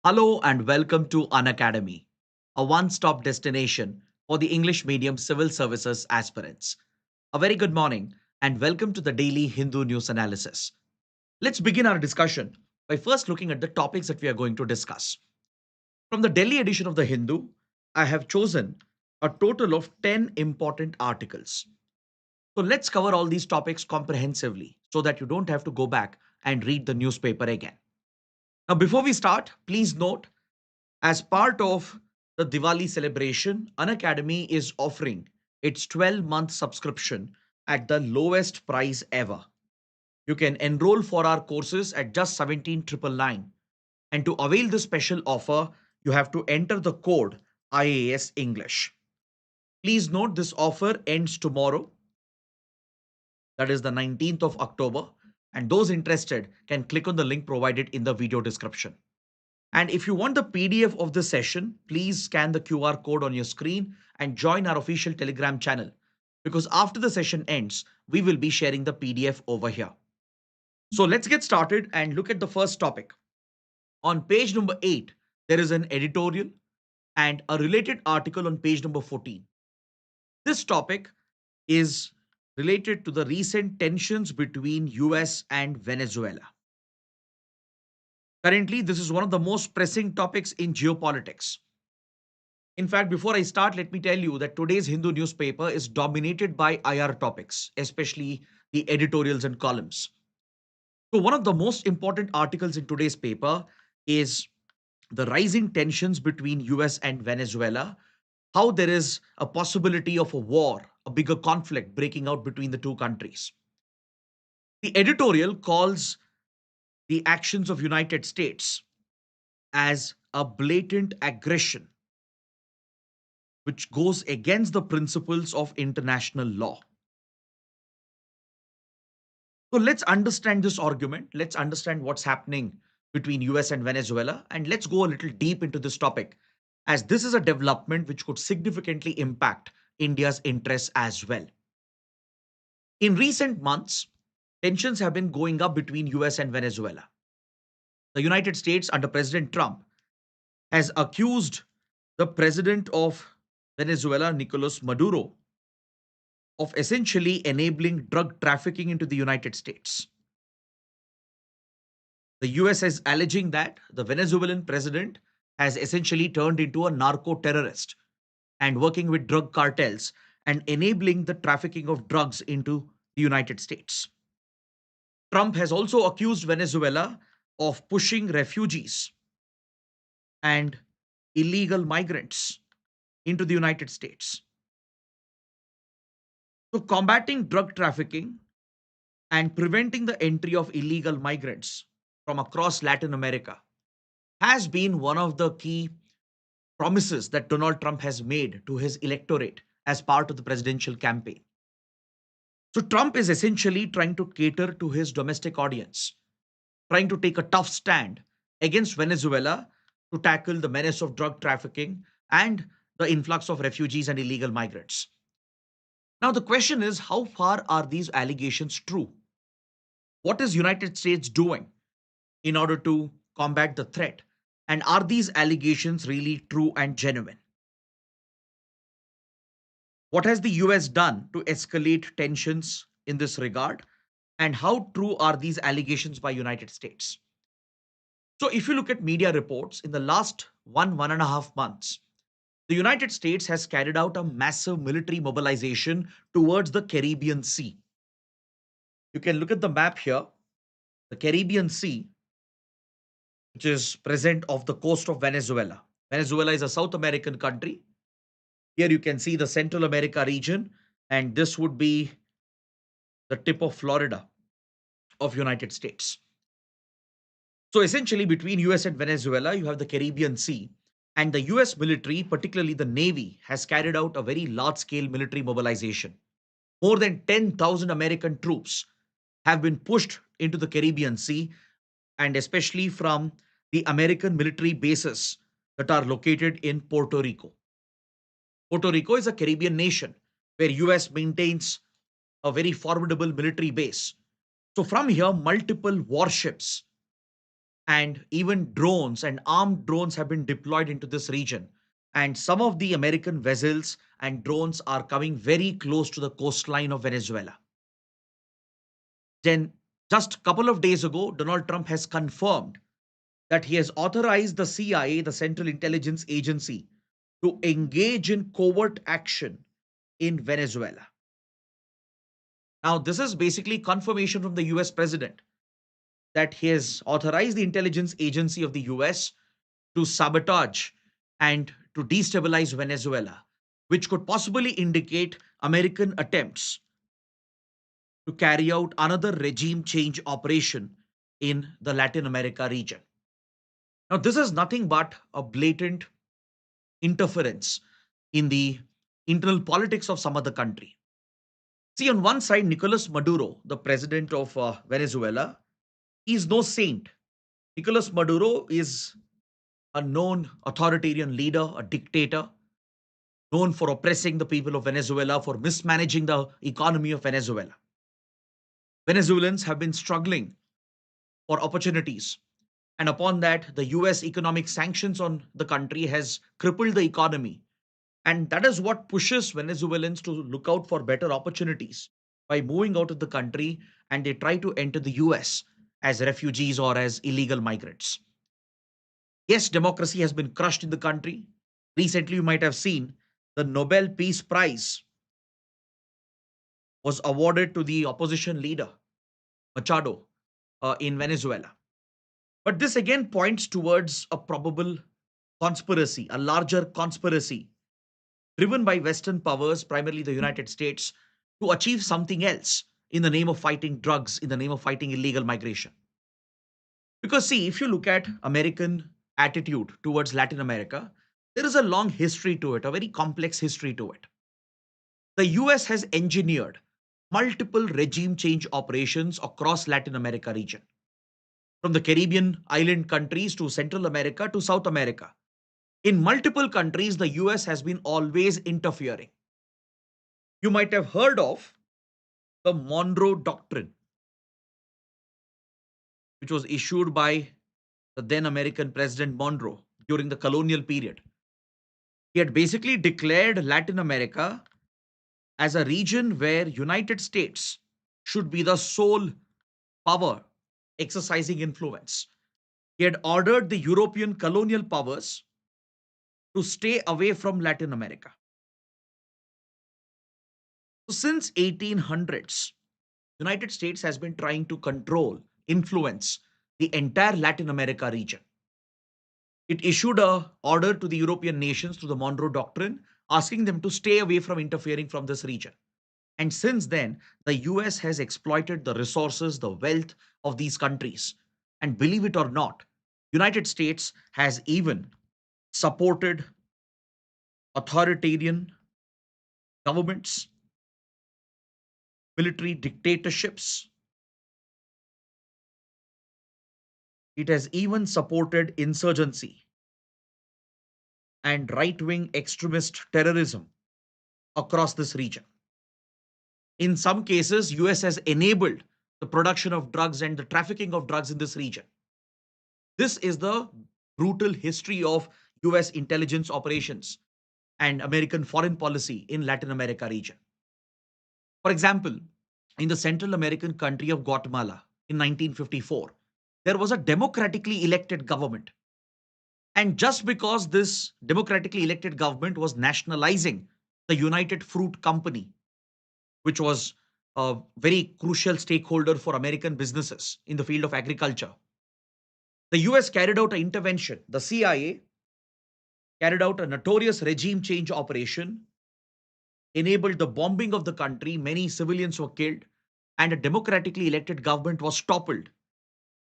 Hello and welcome to Unacademy, a one-stop destination for the English medium civil services aspirants. A very good morning and welcome to the daily Hindu news analysis. Let's begin our discussion by first looking at the topics that we are going to discuss. From the Delhi edition of the Hindu, I have chosen a total of 10 important articles. So let's cover all these topics comprehensively so that you don't have to go back and read the newspaper again. Now, before we start, please note as part of the Diwali celebration, Unacademy is offering its 12-month subscription at the lowest price ever. You can enroll for our courses at just 17,999. And to avail this special offer, you have to enter the code IAS English. Please note this offer ends tomorrow, that is the 19th of October, and those interested can click on the link provided in the video description. And if you want the PDF of the session, please scan the QR code on your screen and join our official Telegram channel, because after the session ends, we will be sharing the PDF over here. So let's get started and look at the first topic. On page number 8, there is an editorial and a related article on page number 14. This topic is related to the recent tensions between US and Venezuela. Currently, this is one of the most pressing topics in geopolitics. In fact, before I start, let me tell you that today's Hindu newspaper is dominated by IR topics, especially the editorials and columns. So, one of the most important articles in today's paper is the rising tensions between US and Venezuela, how there is a possibility of a war, a bigger conflict breaking out between the two countries. The editorial calls the actions of United States as a blatant aggression which goes against the principles of international law. So let's understand this argument. Let's understand what's happening between US and Venezuela, and let's go a little deep into this topic, as this is a development which could significantly impact India's interests as well. In recent months, tensions have been going up between US and Venezuela. The United States under President Trump has accused the president of Venezuela, Nicolas Maduro, of essentially enabling drug trafficking into the United States. The US is alleging that the Venezuelan president has essentially turned into a narco terrorist and working with drug cartels and enabling the trafficking of drugs into the United States. Trump has also accused Venezuela of pushing refugees and illegal migrants into the United States. So, combating drug trafficking and preventing the entry of illegal migrants from across Latin America has been one of the key promises that Donald Trump has made to his electorate as part of the presidential campaign. So, Trump is essentially trying to cater to his domestic audience, trying to take a tough stand against Venezuela to tackle the menace of drug trafficking and the influx of refugees and illegal migrants. Now, the question is, how far are these allegations true? What is United States doing in order to combat the threat? And are these allegations really true and genuine? What has the US done to escalate tensions in this regard? And how true are these allegations by United States? So if you look at media reports in the last 1.5 months, the United States has carried out a massive military mobilization towards the Caribbean Sea. You can look at the map here. The Caribbean Sea, which is present off the coast of Venezuela. Venezuela is a South American country. Here you can see the Central America region, and this would be the tip of Florida of United States. So essentially between US and Venezuela, you have the Caribbean Sea, and the US military, particularly the Navy, has carried out a very large scale military mobilization. More than 10,000 American troops have been pushed into the Caribbean Sea, and especially from the American military bases that are located in Puerto Rico. Puerto Rico is a Caribbean nation where US maintains a very formidable military base. So from here, multiple warships and even drones and armed drones have been deployed into this region. And some of the American vessels and drones are coming very close to the coastline of Venezuela. Then, just a couple of days ago, Donald Trump has confirmed that he has authorized the CIA, the Central Intelligence Agency, to engage in covert action in Venezuela. Now, this is basically confirmation from the US president that he has authorized the intelligence agency of the US to sabotage and to destabilize Venezuela, which could possibly indicate American attempts to carry out another regime change operation in the Latin America region. Now, this is nothing but a blatant interference in the internal politics of some other country. See, on one side, Nicolas Maduro, the president of Venezuela, is no saint. Nicolas Maduro is a known authoritarian leader, a dictator, known for oppressing the people of Venezuela, for mismanaging the economy of Venezuela. Venezuelans have been struggling for opportunities. And upon that, the US economic sanctions on the country has crippled the economy. And that is what pushes Venezuelans to look out for better opportunities by moving out of the country, and they try to enter the US as refugees or as illegal migrants. Yes, democracy has been crushed in the country. Recently, you might have seen the Nobel Peace Prize was awarded to the opposition leader, Machado, in Venezuela. But this again points towards a probable conspiracy, a larger conspiracy driven by Western powers, primarily the United States, to achieve something else in the name of fighting drugs, in the name of fighting illegal migration. Because, see, if you look at American attitude towards Latin America, there is a long history to it, a very complex history to it. The US has engineered multiple regime change operations across Latin America region, from the Caribbean island countries to Central America to South America. In multiple countries, the US has been always interfering. You might have heard of the Monroe Doctrine, which was issued by the then American President Monroe during the colonial period. He had basically declared Latin America as a region where United States should be the sole power exercising influence. He had ordered the European colonial powers to stay away from Latin America. So since 1800s, United States has been trying to control, influence the entire Latin America region. It issued a order to the European nations through the Monroe Doctrine, asking them to stay away from interfering from this region. And since then, the US has exploited the resources, the wealth of these countries. And believe it or not, United States has even supported authoritarian governments, military dictatorships. It has even supported insurgency and right-wing extremist terrorism across this region. In some cases, US has enabled the production of drugs and the trafficking of drugs in this region. This is the brutal history of US intelligence operations and American foreign policy in Latin America region. For example, in the Central American country of Guatemala in 1954, there was a democratically elected government. And just because this democratically elected government was nationalizing the United Fruit Company, which was a very crucial stakeholder for American businesses in the field of agriculture, the US carried out an intervention. The CIA carried out a notorious regime change operation, enabled the bombing of the country, many civilians were killed, and a democratically elected government was toppled,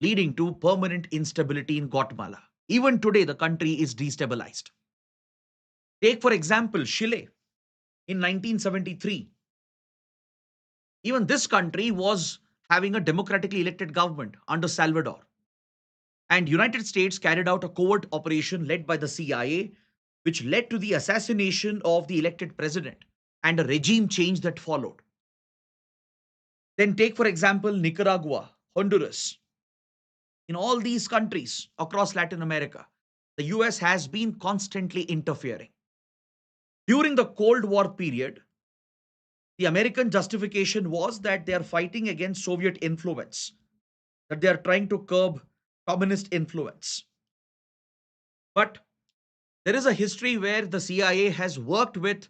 leading to permanent instability in Guatemala. Even today, the country is destabilized. Take, for example, Chile in 1973. Even this country was having a democratically elected government under Salvador. And United States carried out a covert operation led by the CIA, which led to the assassination of the elected president and a regime change that followed. Then take, for example, Nicaragua, Honduras. In all these countries across Latin America, the US has been constantly interfering. During the Cold War period, the American justification was that they are fighting against Soviet influence, that they are trying to curb communist influence. But there is a history where the CIA has worked with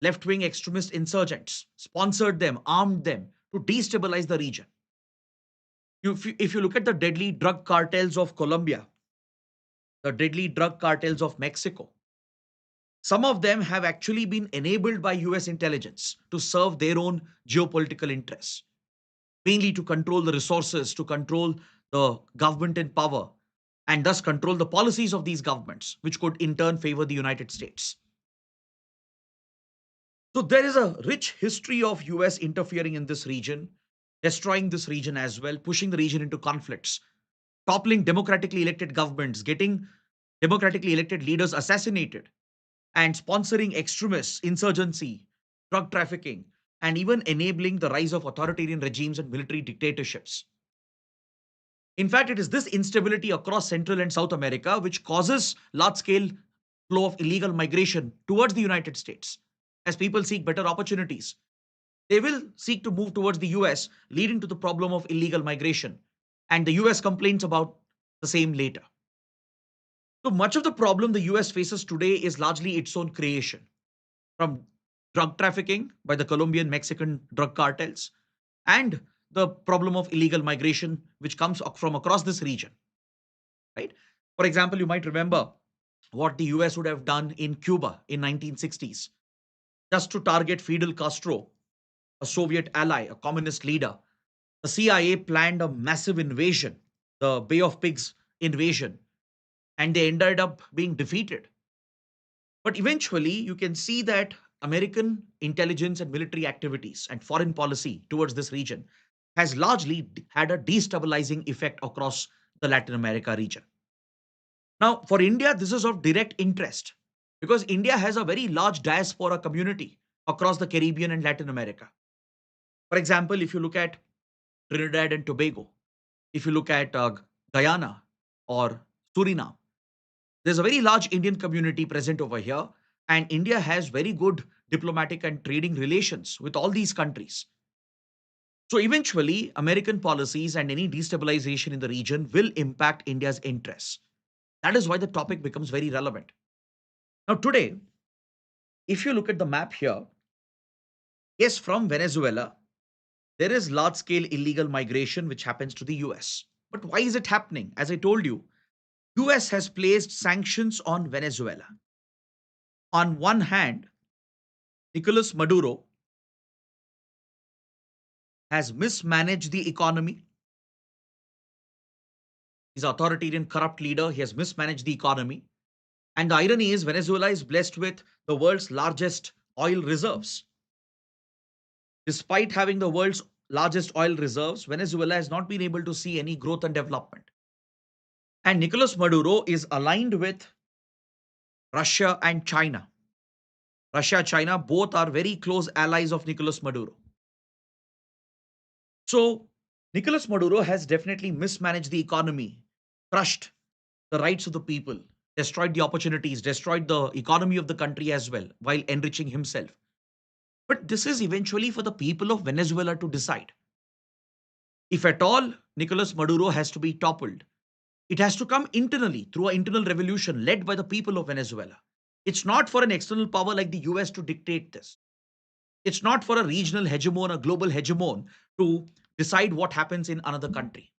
left wing extremist insurgents, sponsored them, armed them to destabilize the region. If you look at the deadly drug cartels of Colombia, the deadly drug cartels of Mexico, some of them have actually been enabled by US intelligence to serve their own geopolitical interests, mainly to control the resources, to control the government in power, and thus control the policies of these governments, which could in turn favor the United States. So there is a rich history of US interfering in this region, destroying this region as well, pushing the region into conflicts, toppling democratically elected governments, getting democratically elected leaders assassinated, and sponsoring extremists, insurgency, drug trafficking, and even enabling the rise of authoritarian regimes and military dictatorships. In fact, it is this instability across Central and South America which causes large scale flow of illegal migration towards the United States. As people seek better opportunities, they will seek to move towards the US, leading to the problem of illegal migration. And the US complains about the same later. So much of the problem the US faces today is largely its own creation, from drug trafficking by the Colombian Mexican drug cartels and the problem of illegal migration which comes from across this region, right? For example, you might remember what the US would have done in Cuba in 1960s just to target Fidel Castro, a Soviet ally, a communist leader. The CIA planned a massive invasion, the Bay of Pigs invasion, and they ended up being defeated. But eventually, you can see that American intelligence and military activities and foreign policy towards this region has largely had a destabilizing effect across the Latin America region. Now, for India, this is of direct interest because India has a very large diaspora community across the Caribbean and Latin America. For example, if you look at Trinidad and Tobago, if you look at Guyana or Suriname, there's a very large Indian community present over here, and India has very good diplomatic and trading relations with all these countries. So eventually, American policies and any destabilization in the region will impact India's interests. That is why the topic becomes very relevant. Now, today, if you look at the map here, yes, from Venezuela, there is large scale illegal migration which happens to the US. But why is it happening? As I told you, US has placed sanctions on Venezuela. On one hand, Nicolas Maduro has mismanaged the economy. He's an authoritarian, corrupt leader. He has mismanaged the economy. And the irony is, Venezuela is blessed with the world's largest oil reserves. Despite having the world's largest oil reserves, Venezuela has not been able to see any growth and development. And Nicolas Maduro is aligned with Russia and China. Russia, China, both are very close allies of Nicolas Maduro. So, Nicolas Maduro has definitely mismanaged the economy, crushed the rights of the people, destroyed the opportunities, destroyed the economy of the country as well, while enriching himself. But this is eventually for the people of Venezuela to decide. If at all Nicolas Maduro has to be toppled, it has to come internally through an internal revolution led by the people of Venezuela. It's not for an external power like the US to dictate this. It's not for a regional hegemon, a global hegemon to decide what happens in another country.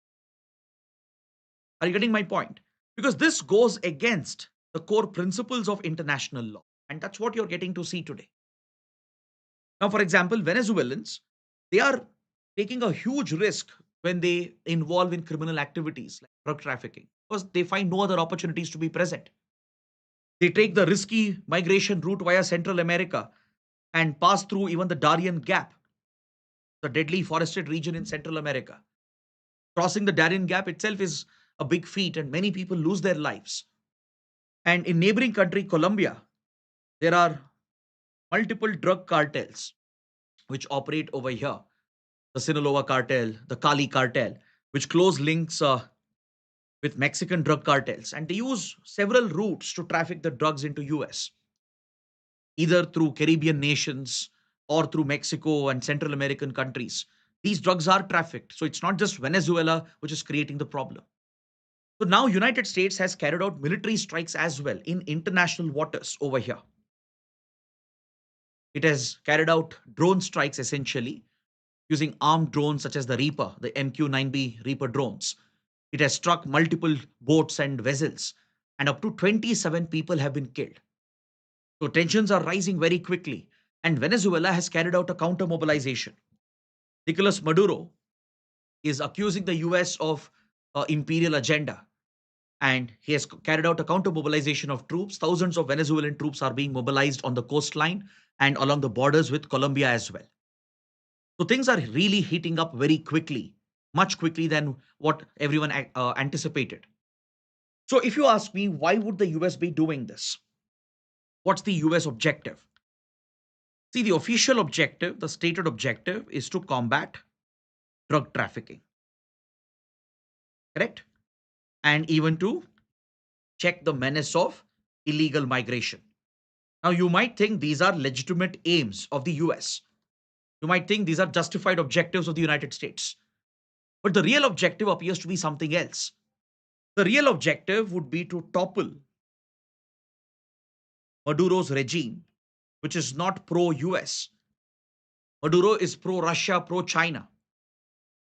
Are you getting my point? Because this goes against the core principles of international law. And that's what you're getting to see today. Now, for example, Venezuelans, they are taking a huge risk when they involve in criminal activities like drug trafficking because they find no other opportunities to be present. They take the risky migration route via Central America and pass through even the Darien Gap, the deadly forested region in Central America. Crossing the Darien Gap itself is a big feat, and many people lose their lives. And in neighboring country Colombia, there are multiple drug cartels which operate over here. The Sinaloa cartel, the Cali cartel, which close links with Mexican drug cartels, and they use several routes to traffic the drugs into US, either through Caribbean nations or through Mexico and Central American countries. These drugs are trafficked. So it's not just Venezuela which is creating the problem. So now United States has carried out military strikes as well in international waters over here. It has carried out drone strikes essentially using armed drones such as the Reaper, the MQ-9B Reaper drones. It has struck multiple boats and vessels, and up to 27 people have been killed. So tensions are rising very quickly, and Venezuela has carried out a counter mobilization. Nicolas Maduro is accusing the US of imperial agenda, and he has carried out a counter mobilization of troops. Thousands of Venezuelan troops are being mobilized on the coastline and along the borders with Colombia as well. So things are really heating up very quickly, much quickly than what everyone anticipated. So if you ask me, why would the US be doing this? What's the US objective? See, the official objective, the stated objective, is to combat drug trafficking, correct? And even to check the menace of illegal migration. Now, you might think these are legitimate aims of the US. You might think these are justified objectives of the United States. But the real objective appears to be something else. The real objective would be to topple Maduro's regime, which is not pro US. Maduro is pro Russia, pro China.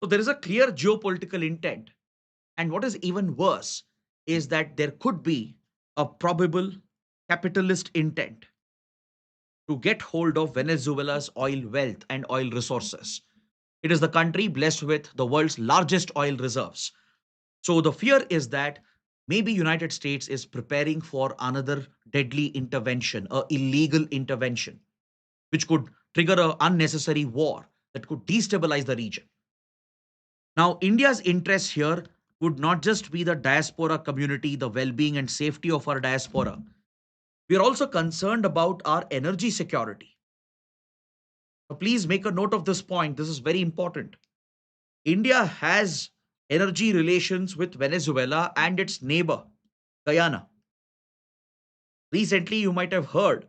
So there is a clear geopolitical intent. And what is even worse is that there could be a probable capitalist intent to get hold of Venezuela's oil wealth and oil resources. It is the country blessed with the world's largest oil reserves. So the fear is that maybe United States is preparing for another deadly intervention, a illegal intervention, which could trigger an unnecessary war that could destabilize the region. Now, India's interest here would not just be the diaspora community, the well being and safety of our diaspora. We are also concerned about our energy security. So please make a note of this point. This is very important. India has energy relations with Venezuela and its neighbor, Guyana. Recently, you might have heard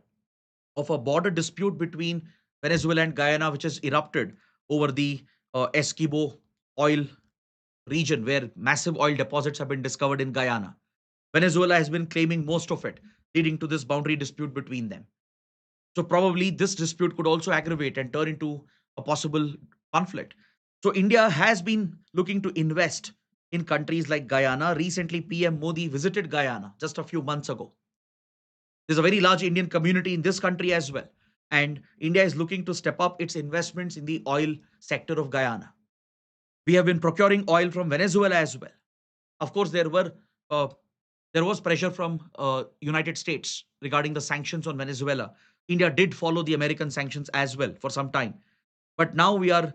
of a border dispute between Venezuela and Guyana, which has erupted over the Esquibo oil region, where massive oil deposits have been discovered in Guyana. Venezuela has been claiming most of it, leading to this boundary dispute between them. So, probably this dispute could also aggravate and turn into a possible conflict. So, India has been looking to invest in countries like Guyana. Recently, PM Modi visited Guyana just a few months ago. There's a very large Indian community in this country as well. And India is looking to step up its investments in the oil sector of Guyana. We have been procuring oil from Venezuela as well. Of course, uh, there was pressure from United States regarding the sanctions on Venezuela. India did follow the American sanctions as well for some time. But now we are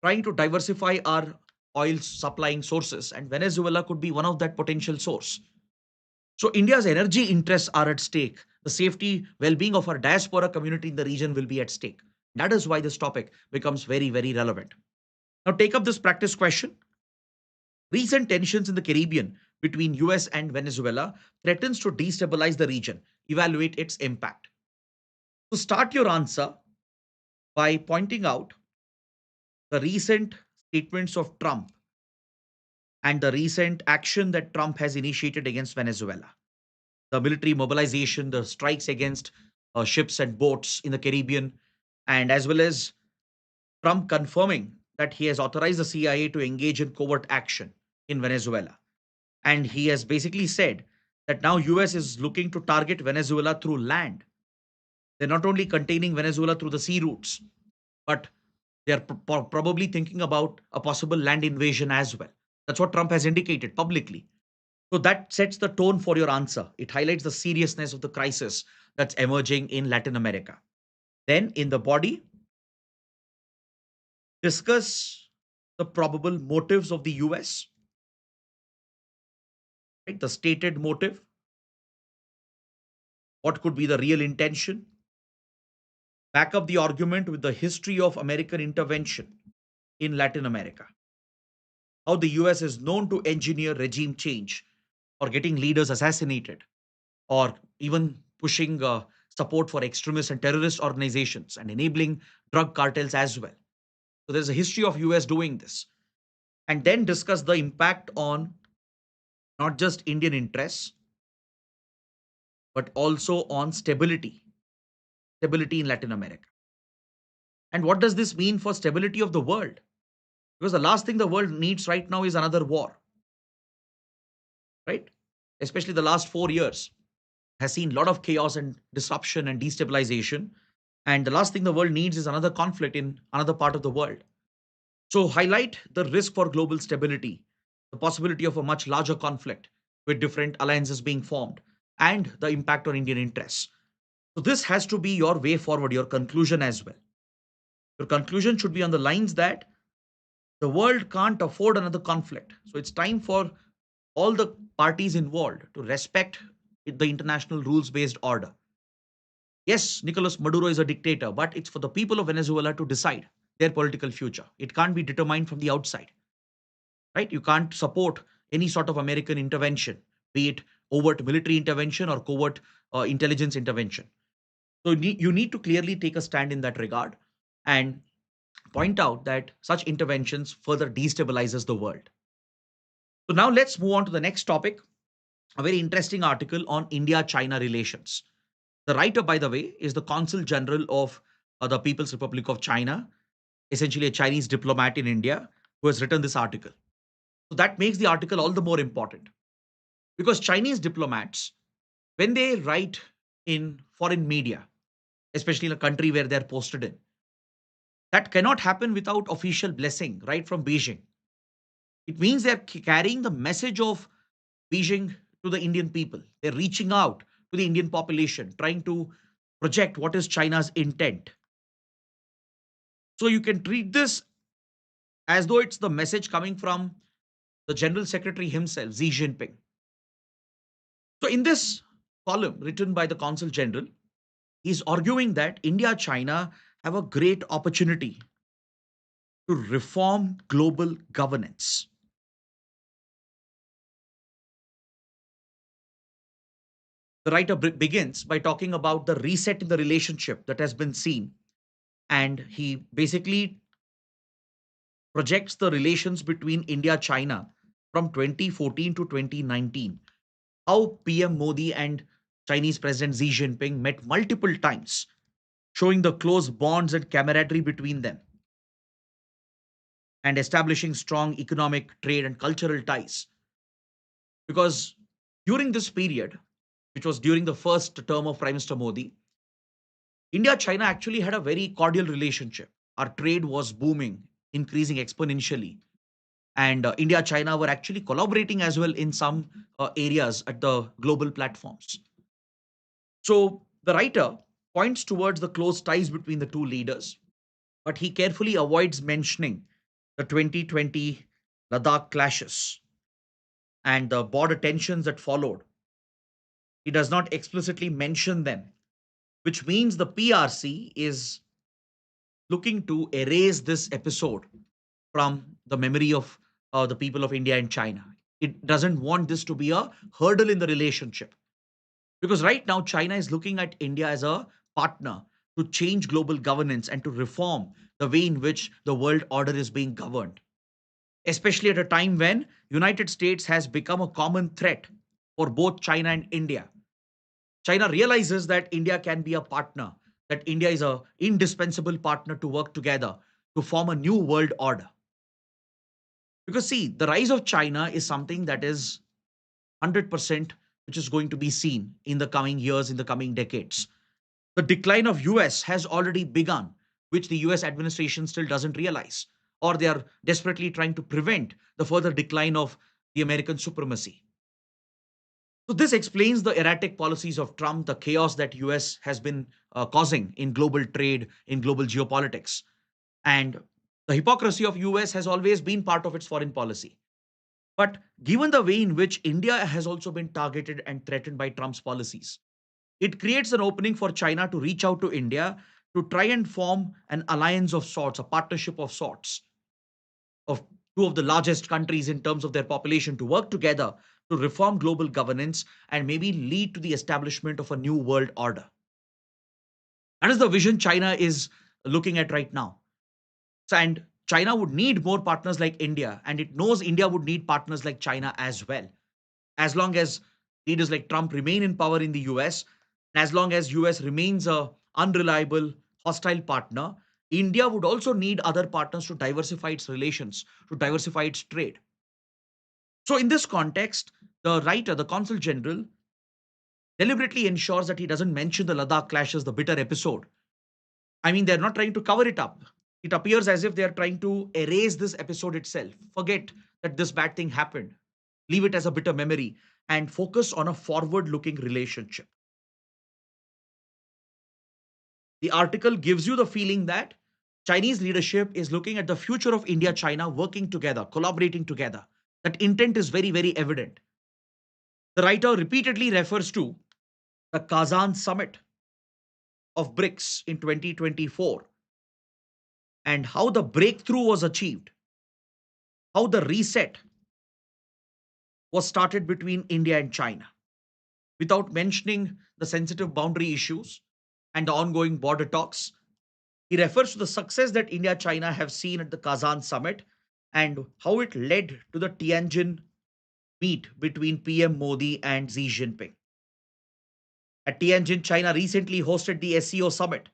trying to diversify our oil supplying sources, and Venezuela could be one of that potential source. So India's energy interests are at stake. The safety, well-being of our diaspora community in the region will be at stake. That is why this topic becomes very, very relevant. Now take up this practice question. Recent tensions in the Caribbean between US and Venezuela threatens to destabilize the region. Evaluate its impact. So start your answer by pointing out the recent statements of Trump and the recent action that Trump has initiated against Venezuela. The military mobilization, the strikes against ships and boats in the Caribbean, and as well as Trump confirming that he has authorized the CIA to engage in covert action in Venezuela. And he has basically said that now US is looking to target Venezuela through land. They're not only containing Venezuela through the sea routes, but they're probably thinking about a possible land invasion as well. That's what Trump has indicated publicly. So that sets the tone for your answer. It highlights the seriousness of the crisis that's emerging in Latin America. Then, in the body, discuss the probable motives of the US, right? The stated motive, what could be the real intention, back up the argument with the history of American intervention in Latin America. how the US is known to engineer regime change or getting leaders assassinated or even pushing support for extremist and terrorist organizations and enabling drug cartels as well. So there's a history of US doing this. And then discuss the impact on not just Indian interests, but also on stability in Latin America. And what does this mean for stability of the world? Because the last thing the world needs right now is another war, right? Especially the last 4 years has seen a lot of chaos and disruption and destabilization. And the last thing the world needs is another conflict in another part of the world. So, highlight the risk for global stability, the possibility of a much larger conflict with different alliances being formed, and the impact on Indian interests. So, this has to be your way forward, your conclusion as well. Your conclusion should be on the lines that the world can't afford another conflict. So, it's time for all the parties involved to respect the international rules based order. Yes, Nicolas Maduro is a dictator, but it's for the people of Venezuela to decide their political future. It can't be determined from the outside, right? You can't support any sort of American intervention, be it overt military intervention or covert intelligence intervention. So you need to clearly take a stand in that regard and point out that such interventions further destabilizes the world. So now let's move on to the next topic, a very interesting article on India-China relations. The writer, by the way, is the Consul General of the People's Republic of China, essentially a Chinese diplomat in India, who has written this article. So that makes the article all the more important because Chinese diplomats, when they write in foreign media, especially in a country where they're posted in, that cannot happen without official blessing right from Beijing. It means they're carrying the message of Beijing to the Indian people. They're reaching out to the Indian population, trying to project what is China's intent. So you can treat this as though it's the message coming from the General Secretary himself, Xi Jinping. So in this column written by the Consul General, he's arguing that India China have a great opportunity to reform global governance. The writer begins by talking about the reset in the relationship that has been seen, and he basically projects the relations between India China from 2014 to 2019. How PM Modi and Chinese President Xi Jinping met multiple times, showing the close bonds and camaraderie between them and establishing strong economic, trade, and cultural ties. Because during this period, which was during the first term of Prime Minister Modi, India China actually had a very cordial relationship. Our trade was booming, increasing exponentially. And India China were actually collaborating as well in some areas at the global platforms. So the writer points towards the close ties between the two leaders, but he carefully avoids mentioning the 2020 Ladakh clashes and the border tensions that followed. He does not explicitly mention them, which means the PRC is looking to erase this episode from the memory of the people of India and China. It doesn't want this to be a hurdle in the relationship. Because right now, China is looking at India as a partner to change global governance and to reform the way in which the world order is being governed, especially at a time when United States has become a common threat for both China and India. China realizes that India can be a partner, that India is a indispensable partner to work together to form a new world order. Because see, the rise of China is something that is 100% which is going to be seen in the coming years, in the coming decades. The decline of US has already begun, which the US administration still doesn't realize, or they are desperately trying to prevent the further decline of the American supremacy. So this explains the erratic policies of Trump, the chaos that US has been causing in global trade, in global geopolitics. And the hypocrisy of US has always been part of its foreign policy. But given the way in which India has also been targeted and threatened by Trump's policies, it creates an opening for China to reach out to India to try and form an alliance of sorts, a partnership of sorts, of two of the largest countries in terms of their population, to work together to reform global governance and maybe lead to the establishment of a new world order. That is the vision China is looking at right now. And China would need more partners like India, and it knows India would need partners like China as well. As long as leaders like Trump remain in power in the US, and as long as US remains a unreliable, hostile partner, India would also need other partners to diversify its relations, to diversify its trade. So in this context, the writer, the consul general, deliberately ensures that he doesn't mention the Ladakh clashes, the bitter episode. I mean, they're not trying to cover it up. It appears as if they are trying to erase this episode itself. Forget that this bad thing happened. Leave it as a bitter memory and focus on a forward looking relationship. The article gives you the feeling that Chinese leadership is looking at the future of India China working together, collaborating together. That intent is very, very evident. The writer repeatedly refers to the Kazan summit of BRICS in 2024 and how the breakthrough was achieved, how the reset was started between India and China, without mentioning the sensitive boundary issues and the ongoing border talks. He refers to the success that India China have seen at the Kazan summit and how it led to the Tianjin meet between PM Modi and Xi Jinping. At Tianjin, China recently hosted the SCO summit.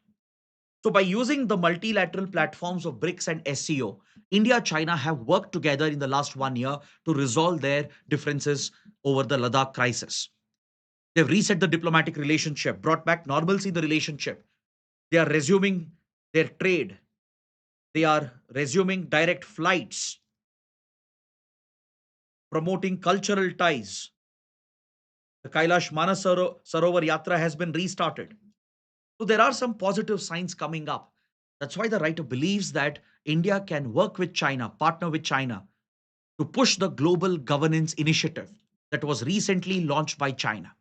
So, by using the multilateral platforms of BRICS and SCO, India China have worked together in the last 1 year to resolve their differences over the Ladakh crisis. They've reset the diplomatic relationship, brought back normalcy in the relationship. They are resuming their trade. They are resuming direct flights, promoting cultural ties. The Kailash Sarovar Yatra has been restarted. So there are some positive signs coming up. That's why the writer believes that India can work with China, partner with China to push the global governance initiative that was recently launched by China.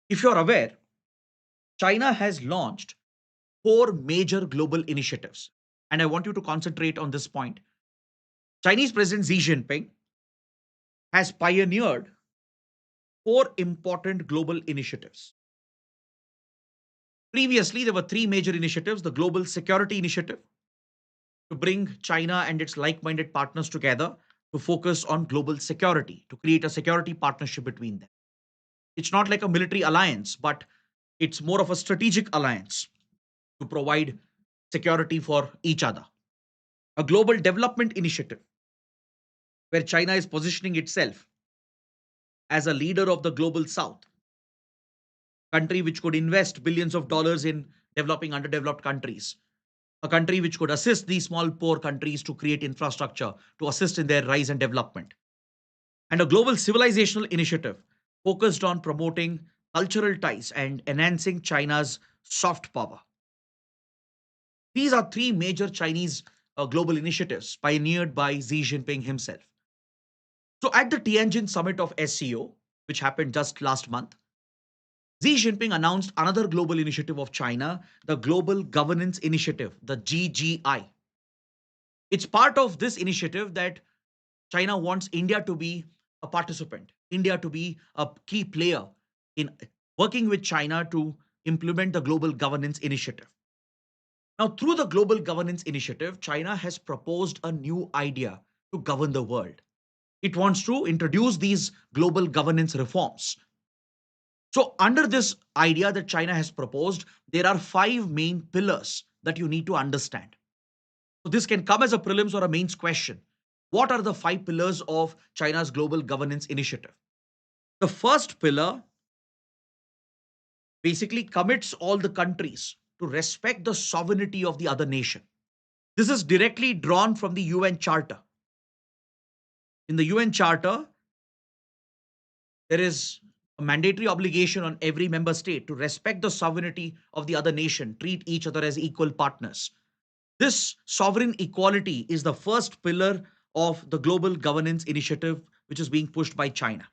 If you're aware, China has launched four major global initiatives. And I want you to concentrate on this point. Chinese President Xi Jinping has pioneered four important global initiatives. Previously, there were three major initiatives: the Global Security Initiative, to bring China and its like minded partners together to focus on global security, to create a security partnership between them. It's not like a military alliance, but it's more of a strategic alliance to provide security for each other. A global development initiative where China is positioning itself as a leader of the global south, country which could invest billions of dollars in developing underdeveloped countries, a country which could assist these small poor countries to create infrastructure to assist in their rise and development, and a global civilizational initiative focused on promoting cultural ties and enhancing China's soft power. These are three major Chinese global initiatives pioneered by Xi Jinping himself. So at the Tianjin summit of SCO, which happened just last month, Xi Jinping announced another global initiative of China, the Global Governance Initiative, the GGI. It's part of this initiative that China wants India to be a participant, India to be a key player in working with China to implement the Global Governance Initiative. Now, through the Global Governance Initiative, China has proposed a new idea to govern the world. It wants to introduce these global governance reforms. So, under this idea that China has proposed, there are five main pillars that you need to understand. So, this can come as a prelims or a mains question. What are the five pillars of China's global governance initiative? The first pillar basically commits all the countries to respect the sovereignty of the other nation. This is directly drawn from the UN Charter. In the UN Charter, there is a mandatory obligation on every member state to respect the sovereignty of the other nation, treat each other as equal partners. This sovereign equality is the first pillar of the global governance initiative, which is being pushed by China.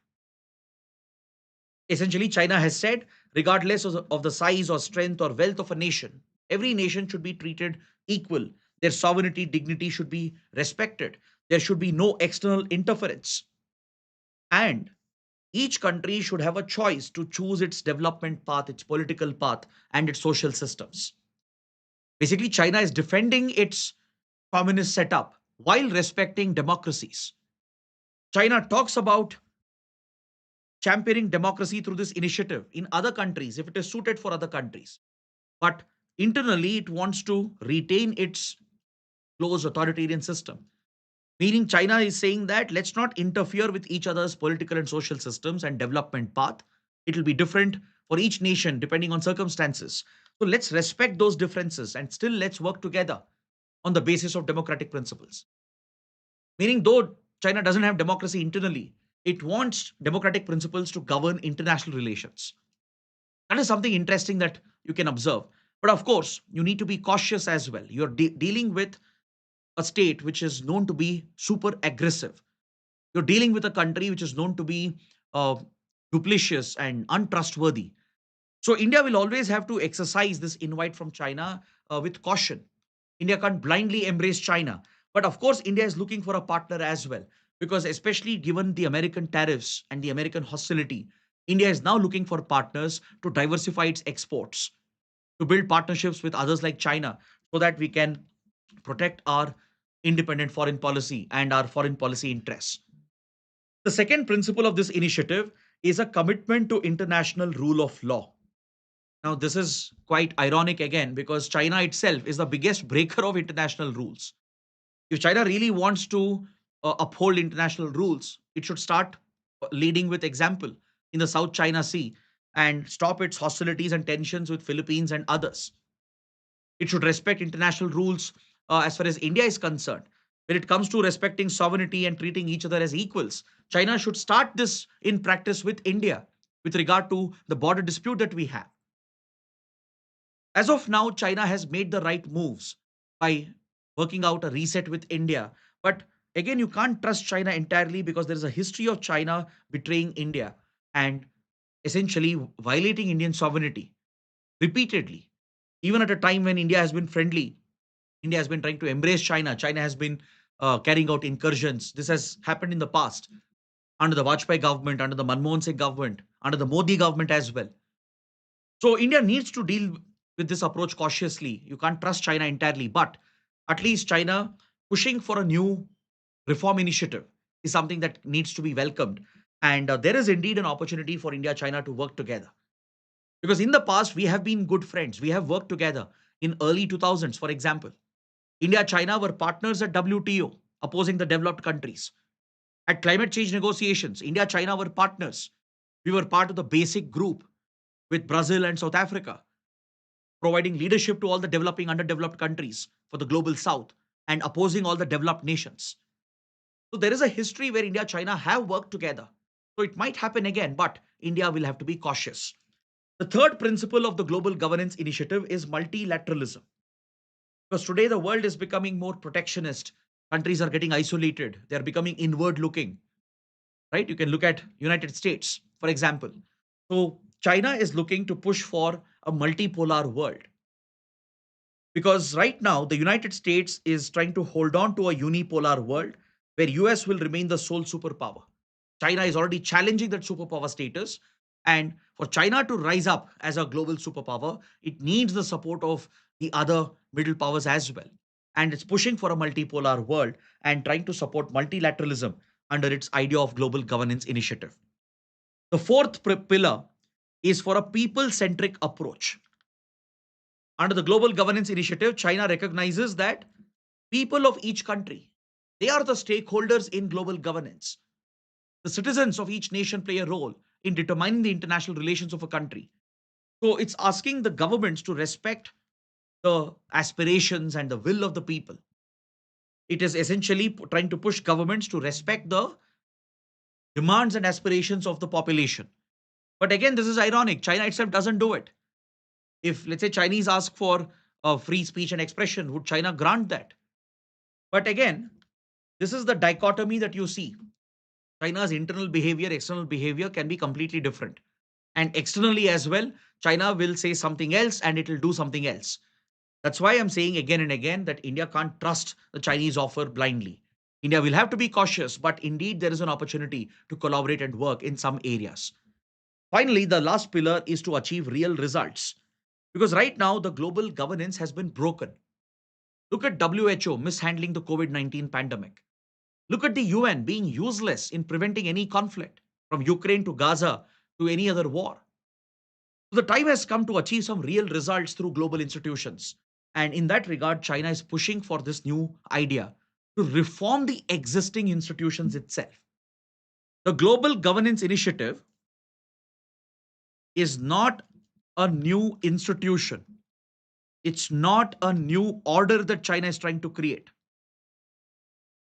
Essentially, China has said, regardless of the size or strength or wealth of a nation, every nation should be treated equal. Their sovereignty, dignity should be respected. There should be no external interference. And each country should have a choice to choose its development path, its political path, and its social systems. Basically, China is defending its communist setup while respecting democracies. China talks about championing democracy through this initiative in other countries if it is suited for other countries. But internally, it wants to retain its close authoritarian system. Meaning, China is saying that let's not interfere with each other's political and social systems and development path. It will be different for each nation depending on circumstances. So let's respect those differences and still let's work together on the basis of democratic principles. Meaning, though China doesn't have democracy internally, it wants democratic principles to govern international relations. That is something interesting that you can observe. But of course, you need to be cautious as well. You're dealing with a state which is known to be super aggressive. You're dealing with a country which is known to be uh, duplicitous and untrustworthy. So India will always have to exercise this invite from China with caution. India can't blindly embrace China. But of course, India is looking for a partner as well, because especially given the American tariffs and the American hostility, India is now looking for partners to diversify its exports, to build partnerships with others like China, so that we can protect our independent foreign policy and our foreign policy interests. The second principle of this initiative is a commitment to international rule of law. Now, this is quite ironic again because China itself is the biggest breaker of international rules. If China really wants to uphold international rules, it should start leading with example in the South China Sea and stop its hostilities and tensions with Philippines and others. It should respect international rules as far as India is concerned. When it comes to respecting sovereignty and treating each other as equals, China should start this in practice with India with regard to the border dispute that we have. As of now, China has made the right moves by working out a reset with India. But again, you can't trust China entirely because there is a history of China betraying India and essentially violating Indian sovereignty repeatedly. Even at a time when India has been friendly, India has been trying to embrace China. China has been carrying out incursions. This has happened in the past under the Vajpayee government, under the Manmohan Singh government, under the Modi government as well. So India needs to deal with this approach cautiously. You can't trust China entirely, but at least China pushing for a new reform initiative is something that needs to be welcomed. And there is indeed an opportunity for India China to work together. Because in the past, we have been good friends. We have worked together in early 2000s, for example. India China were partners at WTO, opposing the developed countries. At climate change negotiations, India China were partners. We were part of the basic group with Brazil and South Africa, providing leadership to all the developing, underdeveloped countries for the global south and opposing all the developed nations. So there is a history where India China have worked together. So it might happen again, but India will have to be cautious. The third principle of the global governance initiative is multilateralism. Because today the world is becoming more protectionist. Countries are getting isolated. They are becoming inward looking, right? You can look at United States, for example. So China is looking to push for a multipolar world because right now the United States is trying to hold on to a unipolar world where US will remain the sole superpower. China is already challenging that superpower status, and for China to rise up as a global superpower, it needs the support of the other middle powers as well. And it's pushing for a multipolar world and trying to support multilateralism under its idea of global governance initiative. The fourth pillar is for a people centric approach. Under the global governance initiative, China recognizes that people of each country, they are the stakeholders in global governance. The citizens of each nation play a role in determining the international relations of a country. So it's asking the governments to respect the aspirations and the will of the people. It is essentially trying to push governments to respect the demands and aspirations of the population. But again, this is ironic. China itself doesn't do it. If, let's say, Chinese ask for free speech and expression, would China grant that? But again, this is the dichotomy that you see. China's internal behavior, external behavior can be completely different. And externally as well, China will say something else and it will do something else. That's why I'm saying again and again that India can't trust the Chinese offer blindly. India will have to be cautious, but indeed there is an opportunity to collaborate and work in some areas. Finally, the last pillar is to achieve real results. Because right now, the global governance has been broken. Look at WHO mishandling the COVID 19 pandemic. Look at the UN being useless in preventing any conflict, from Ukraine to Gaza to any other war. So the time has come to achieve some real results through global institutions. And in that regard, China is pushing for this new idea to reform the existing institutions itself. The Global Governance Initiative is not a new institution. It's not a new order that China is trying to create.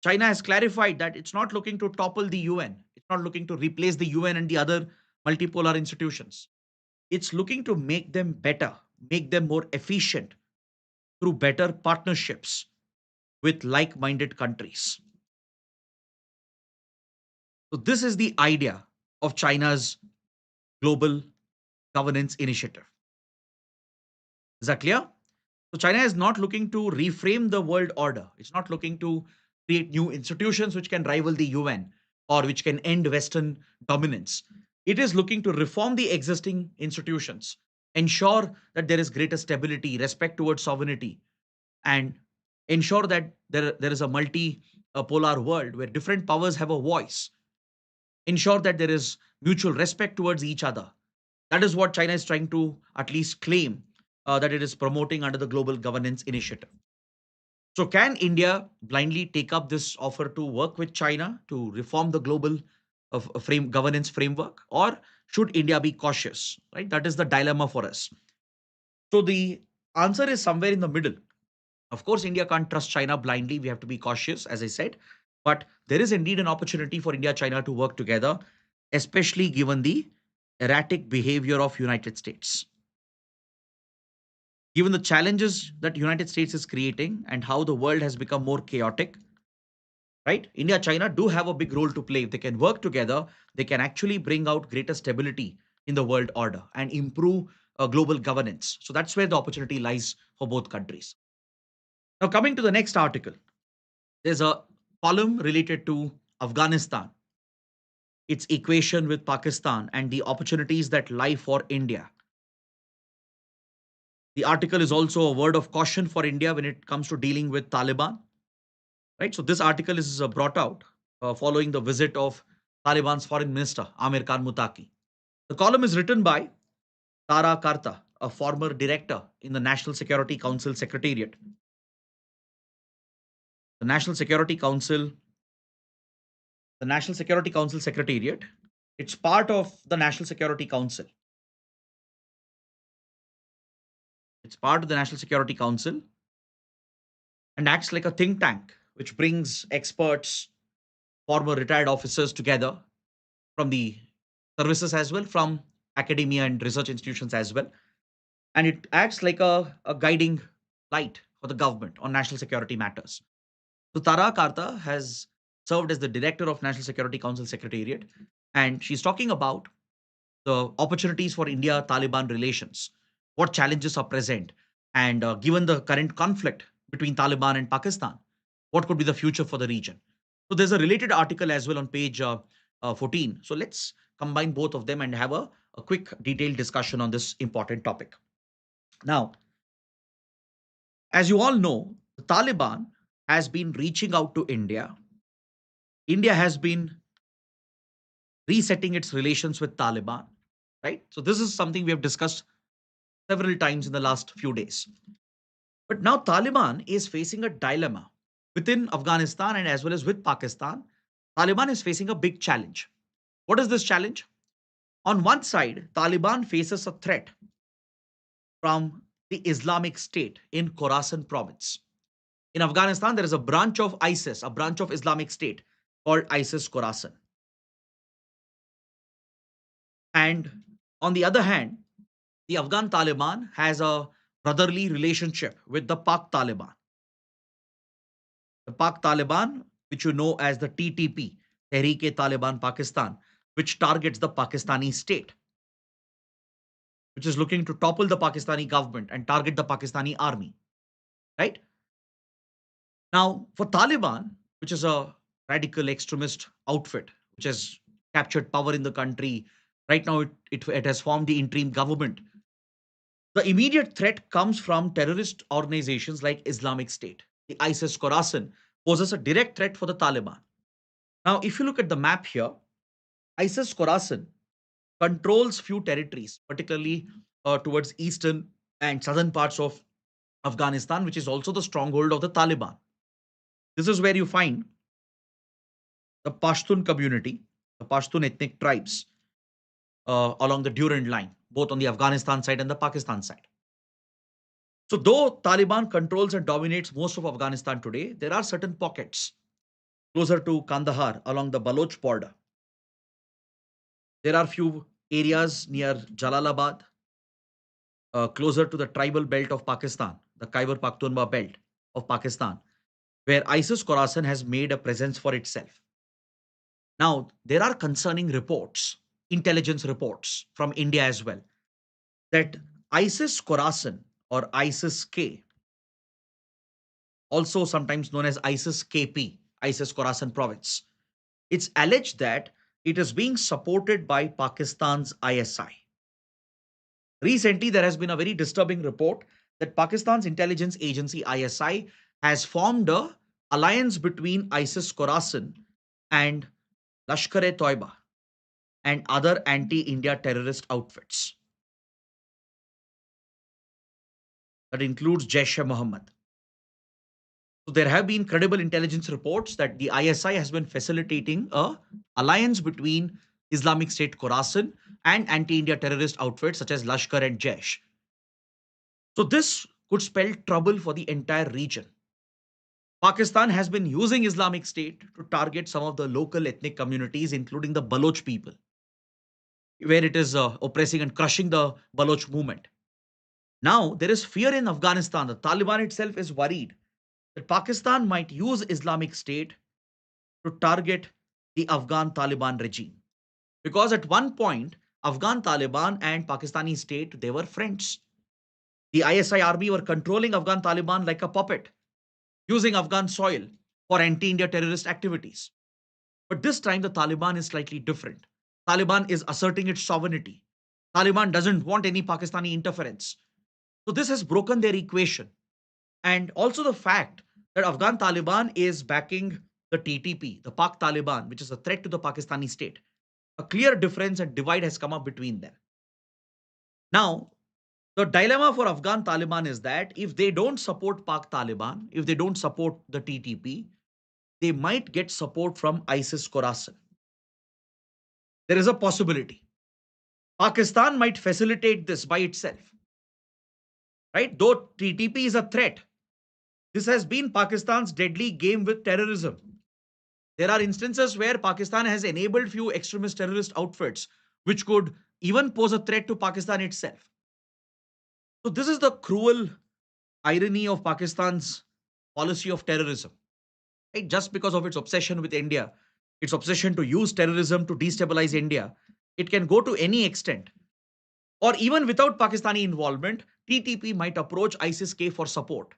China has clarified that it's not looking to topple the UN. It's not looking to replace the UN and the other multipolar institutions. It's looking to make them better, make them more efficient through better partnerships with like minded countries. So, this is the idea of China's global governance initiative. Is that clear? So China is not looking to reframe the world order. It's not looking to create new institutions which can rival the UN or which can end Western dominance. It is looking to reform the existing institutions, ensure that there is greater stability, respect towards sovereignty, and ensure that there is a multi-polar world where different powers have a voice. Ensure that there is mutual respect towards each other. That is what China is trying to at least claim that it is promoting under the Global Governance Initiative. So, can India blindly take up this offer to work with China to reform the global governance framework, or should India be cautious? Right, that is the dilemma for us. So, the answer is somewhere in the middle. Of course, India can't trust China blindly. We have to be cautious, as I said. But there is indeed an opportunity for India China to work together, especially given the erratic behavior of United States. Given the challenges that United States is creating and how the world has become more chaotic, right? India, China do have a big role to play. If they can work together, they can actually bring out greater stability in the world order and improve global governance. So that's where the opportunity lies for both countries. Now, coming to the next article, there's a column related to Afghanistan, its equation with Pakistan, and the opportunities that lie for India. The article is also a word of caution for India when it comes to dealing with Taliban, right? So this article is brought out following the visit of Taliban's foreign minister, Amir Khan Mutaki. The column is written by Tara Karta, a former director in the National Security Council Secretariat. The National Security Council, the National Security Council Secretariat, it's part of the National Security Council. It's part of the National Security Council and acts like a think tank, which brings experts, former retired officers together from the services as well, from academia and research institutions as well. And it acts like a guiding light for the government on national security matters. So Tara Karta has served as the director of National Security Council Secretariat, and she's talking about the opportunities for India-Taliban relations, what challenges are present, and given the current conflict between Taliban and Pakistan, what could be the future for the region. So there's a related article as well on page 14. So let's combine both of them and have a quick detailed discussion on this important topic. Now, as you all know, the Taliban has been reaching out to India. India has been resetting its relations with Taliban, right? So this is something we have discussed several times in the last few days. But now Taliban is facing a dilemma within Afghanistan and as well as with Pakistan. Taliban is facing a big challenge. What is this challenge? On one side, Taliban faces a threat from the Islamic State in Khorasan province. In Afghanistan, there is a branch of ISIS, a branch of Islamic State called ISIS Khorasan. And on the other hand, the Afghan Taliban has a brotherly relationship with the Pak Taliban. The Pak Taliban, which you know as the TTP, Tehreek-e-Taliban Pakistan, which targets the Pakistani state, which is looking to topple the Pakistani government and target the Pakistani army, right? Now, for Taliban, which is a radical extremist outfit which has captured power in the country. Right now, it has formed the interim government. The immediate threat comes from terrorist organizations like Islamic State. The ISIS Khorasan poses a direct threat for the Taliban. Now, if you look at the map here, ISIS Khorasan controls few territories, particularly towards eastern and southern parts of Afghanistan, which is also the stronghold of the Taliban. This is where you find the Pashtun community, the Pashtun ethnic tribes along the Durand line, both on the Afghanistan side and the Pakistan side. So, though Taliban controls and dominates most of Afghanistan today, there are certain pockets closer to Kandahar along the Baloch border. There are few areas near Jalalabad, closer to the tribal belt of Pakistan, the Khyber Pakhtunkhwa belt of Pakistan, where ISIS Khorasan has made a presence for itself. Now, there are concerning reports, intelligence reports from India as well, that ISIS Khorasan or ISIS K, also sometimes known as ISIS KP, ISIS Khorasan province, it's alleged that it is being supported by Pakistan's ISI. Recently, there has been a very disturbing report that Pakistan's intelligence agency ISI has formed a alliance between ISIS Khorasan and Lashkar-e-Toiba and other anti-India terrorist outfits. That includes Jaish-e-Mohammed. So there have been credible intelligence reports that the ISI has been facilitating a alliance between Islamic State Khorasan and anti-India terrorist outfits such as Lashkar and Jaish. So this could spell trouble for the entire region. Pakistan has been using Islamic State to target some of the local ethnic communities, including the Baloch people, where it is oppressing and crushing the Baloch movement. Now, there is fear in Afghanistan. The Taliban itself is worried that Pakistan might use Islamic State to target the Afghan Taliban regime. Because at one point, Afghan Taliban and Pakistani state, they were friends. The ISI army were controlling Afghan Taliban like a puppet, using Afghan soil for anti-India terrorist activities. But this time, the Taliban is slightly different. Taliban is asserting its sovereignty. Taliban doesn't want any Pakistani interference. So this has broken their equation. And also the fact that Afghan Taliban is backing the TTP, the Pak Taliban, which is a threat to the Pakistani state. A clear difference and divide has come up between them. Now, the dilemma for Afghan Taliban is that if they don't support Pak Taliban, if they don't support the TTP, they might get support from ISIS Khorasan. There is a possibility. Pakistan might facilitate this by itself. Right? Though TTP is a threat, this has been Pakistan's deadly game with terrorism. There are instances where Pakistan has enabled few extremist terrorist outfits, which could even pose a threat to Pakistan itself. So this is the cruel irony of Pakistan's policy of terrorism. Right? Just because of its obsession with India, its obsession to use terrorism to destabilize India, it can go to any extent. Or even without Pakistani involvement, TTP might approach ISIS-K for support.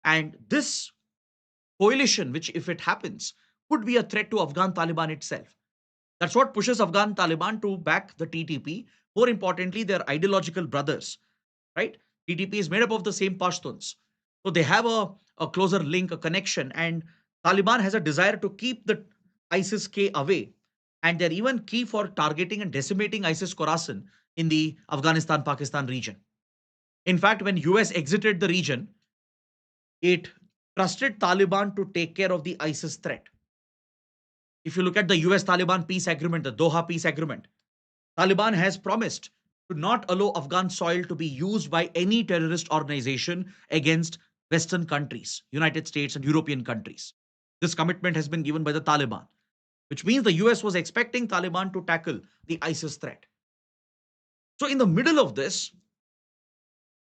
And this coalition, which if it happens, could be a threat to Afghan Taliban itself. That's what pushes Afghan Taliban to back the TTP. More importantly, their ideological brothers, right? TTP is made up of the same Pashtuns. So they have a closer link, a connection, and Taliban has a desire to keep the ISIS-K away. And they're even key for targeting and decimating ISIS Khorasan in the Afghanistan-Pakistan region. In fact, when US exited the region, it trusted Taliban to take care of the ISIS threat. If you look at the US Taliban peace agreement, the Doha peace agreement, Taliban has promised to not allow Afghan soil to be used by any terrorist organization against Western countries, United States and European countries. This commitment has been given by the Taliban, which means the US was expecting Taliban to tackle the ISIS threat. So in the middle of this,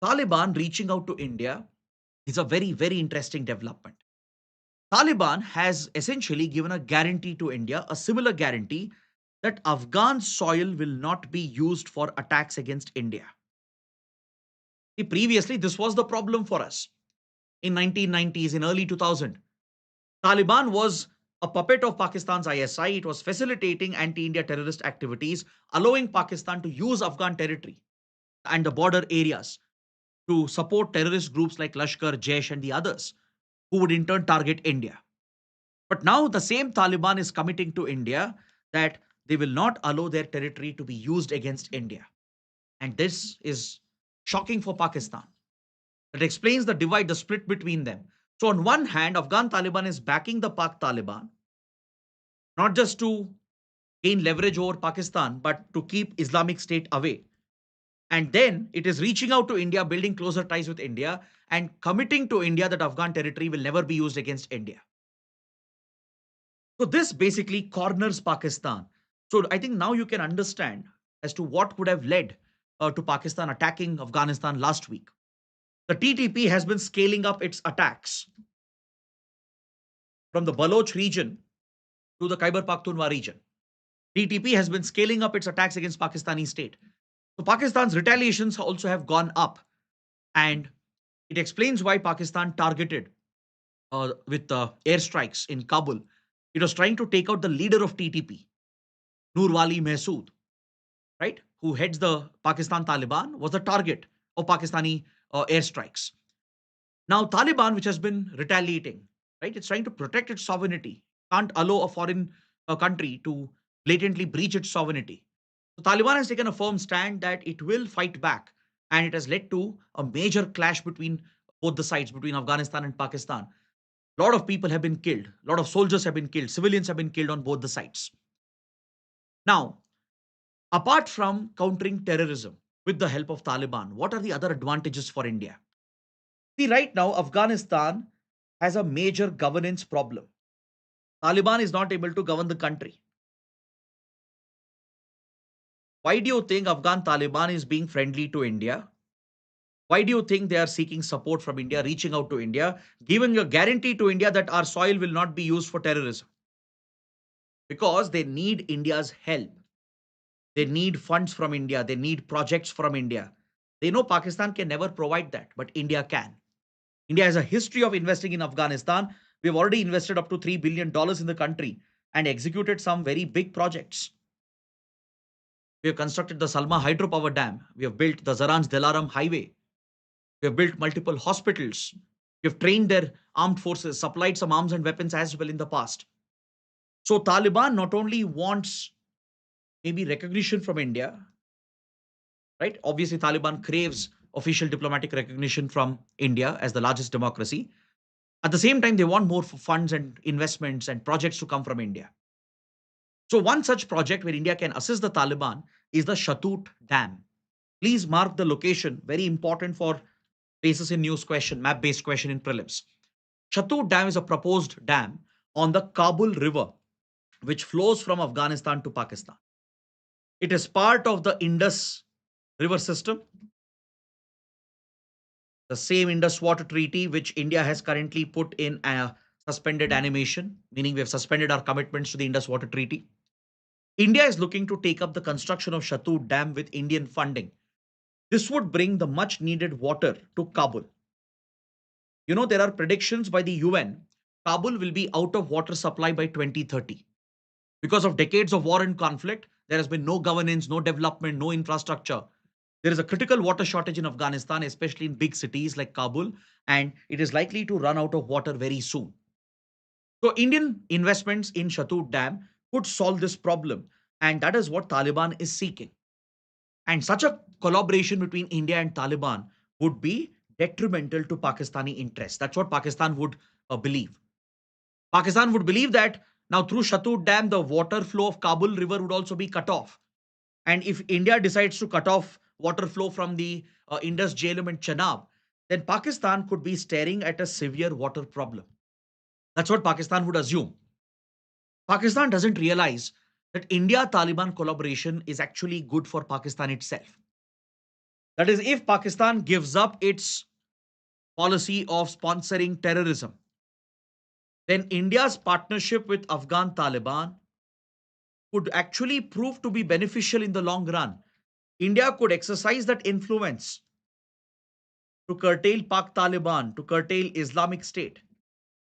Taliban reaching out to India is a very, very interesting development. Taliban has essentially given a guarantee to India, a similar guarantee that Afghan soil will not be used for attacks against India. See, previously, this was the problem for us. In 1990s, in early 2000, Taliban was a puppet of Pakistan's ISI. It was facilitating anti-India terrorist activities, allowing Pakistan to use Afghan territory and the border areas to support terrorist groups like Lashkar, Jaish, and the others, who would in turn target India. But now the same Taliban is committing to India that they will not allow their territory to be used against India. And this is shocking for Pakistan. It explains the divide, the split between them. So, on one hand, Afghan Taliban is backing the Pak Taliban, not just to gain leverage over Pakistan, but to keep Islamic State away. And then it is reaching out to India, building closer ties with India, and committing to India that Afghan territory will never be used against India. So this basically corners Pakistan. So I think now you can understand as to what could have led to Pakistan attacking Afghanistan last week. The TTP has been scaling up its attacks from the Baloch region to the Khyber Pakhtunkhwa region. TTP has been scaling up its attacks against Pakistani state. So Pakistan's retaliations also have gone up, and it explains why Pakistan targeted with airstrikes in Kabul. It was trying to take out the leader of TTP, Nurwali Mehsood, right, who heads the Pakistan Taliban, was the target of Pakistani airstrikes. Now, Taliban, which has been retaliating, right, it's trying to protect its sovereignty, can't allow a foreign country to blatantly breach its sovereignty. So, Taliban has taken a firm stand that it will fight back, and it has led to a major clash between both the sides, between Afghanistan and Pakistan. A lot of people have been killed, a lot of soldiers have been killed, civilians have been killed on both the sides. Now, apart from countering terrorism with the help of Taliban, what are the other advantages for India? See, right now, Afghanistan has a major governance problem. Taliban is not able to govern the country. Why do you think Afghan Taliban is being friendly to India? Why do you think they are seeking support from India, reaching out to India, giving a guarantee to India that our soil will not be used for terrorism? Because they need India's help. They need funds from India. They need projects from India. They know Pakistan can never provide that, but India can. India has a history of investing in Afghanistan. We've already invested up to $3 billion in the country and executed some very big projects. We have constructed the Salma hydropower dam. We have built the Zaranj Dilaram highway. We have built multiple hospitals. We have trained their armed forces, supplied some arms and weapons as well in the past. So Taliban not only wants maybe recognition from India, right? Obviously, Taliban craves official diplomatic recognition from India as the largest democracy. At the same time, they want more funds and investments and projects to come from India. So one such project where India can assist the Taliban is the Shatut Dam. Please mark the location, very important for basis in news question, map-based question in prelims. Shatut Dam is a proposed dam on the Kabul River, which flows from Afghanistan to Pakistan. It is part of the Indus River system, the same Indus Water Treaty, which India has currently put in a suspended animation, meaning we have suspended our commitments to the Indus Water Treaty. India is looking to take up the construction of Shatut Dam with Indian funding. This would bring the much needed water to Kabul. You know, there are predictions by the UN, Kabul will be out of water supply by 2030. Because of decades of war and conflict, there has been no governance, no development, no infrastructure. There is a critical water shortage in Afghanistan, especially in big cities like Kabul, and it is likely to run out of water very soon. So Indian investments in Shatut Dam could solve this problem, and that is what Taliban is seeking. And such a collaboration between India and Taliban would be detrimental to Pakistani interests. That's what Pakistan would believe. Pakistan would believe that now through Shatut Dam, the water flow of Kabul River would also be cut off. And if India decides to cut off water flow from the Indus, Jhelum and Chenab, then Pakistan could be staring at a severe water problem. That's what Pakistan would assume. Pakistan doesn't realize that India-Taliban collaboration is actually good for Pakistan itself. That is, if Pakistan gives up its policy of sponsoring terrorism, then India's partnership with Afghan Taliban could actually prove to be beneficial in the long run. India could exercise that influence to curtail Pak Taliban, to curtail Islamic State.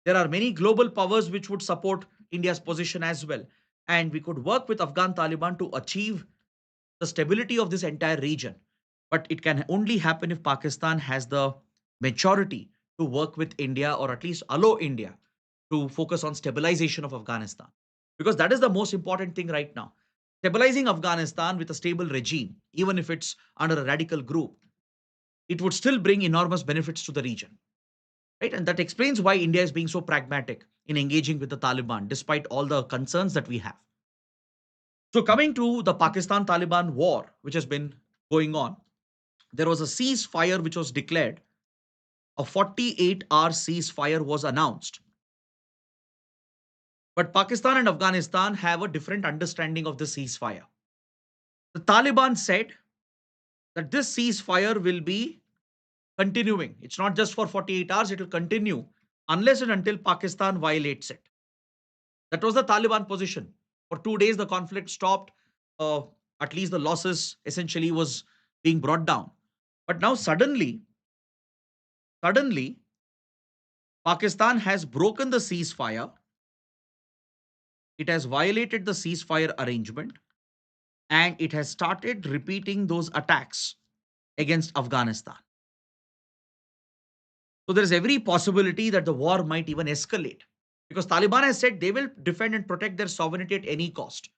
There are many global powers which would support India's position as well. And we could work with Afghan Taliban to achieve the stability of this entire region. But it can only happen if Pakistan has the maturity to work with India, or at least allow India to focus on stabilization of Afghanistan. Because that is the most important thing right now. Stabilizing Afghanistan with a stable regime, even if it's under a radical group, it would still bring enormous benefits to the region. Right? And that explains why India is being so pragmatic in engaging with the Taliban, despite all the concerns that we have. So, coming to the Pakistan Taliban war, which has been going on, there was a ceasefire which was declared. A 48-hour ceasefire was announced. But Pakistan and Afghanistan have a different understanding of the ceasefire. The Taliban said that this ceasefire will be continuing. It's not just for 48 hours, it will continue unless and until Pakistan violates it. That was the Taliban position. For 2 days, the conflict stopped. Uh, at least the losses essentially was being brought down. But now suddenly, Pakistan has broken the ceasefire. It has violated the ceasefire arrangement, and it has started repeating those attacks against Afghanistan. So there is every possibility that the war might even escalate, because Taliban has said they will defend and protect their sovereignty at any cost.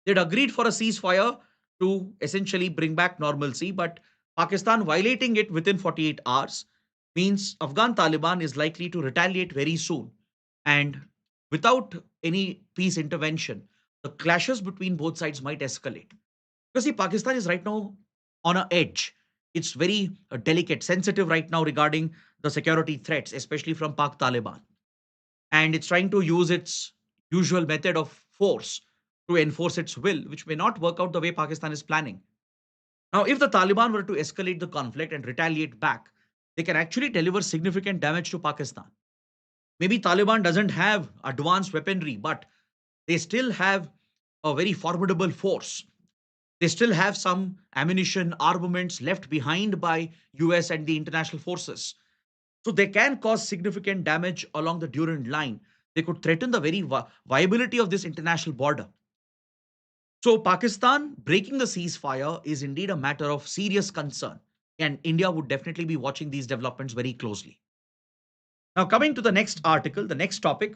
They'd agreed for a ceasefire to essentially bring back normalcy, but Pakistan violating it within 48 hours means Afghan Taliban is likely to retaliate very soon. And without any peace intervention, the clashes between both sides might escalate. Because see, Pakistan is right now on an edge. It's very delicate, sensitive right now regarding the security threats, especially from Pak Taliban. And it's trying to use its usual method of force to enforce its will, which may not work out the way Pakistan is planning. Now, if the Taliban were to escalate the conflict and retaliate back, they can actually deliver significant damage to Pakistan. Maybe Taliban doesn't have advanced weaponry, but they still have a very formidable force. They still have some ammunition, armaments left behind by US and the international forces. So they can cause significant damage along the Durand line. They could threaten the very viability of this international border. So Pakistan breaking the ceasefire is indeed a matter of serious concern. And India would definitely be watching these developments very closely. Now, coming to the next article, the next topic.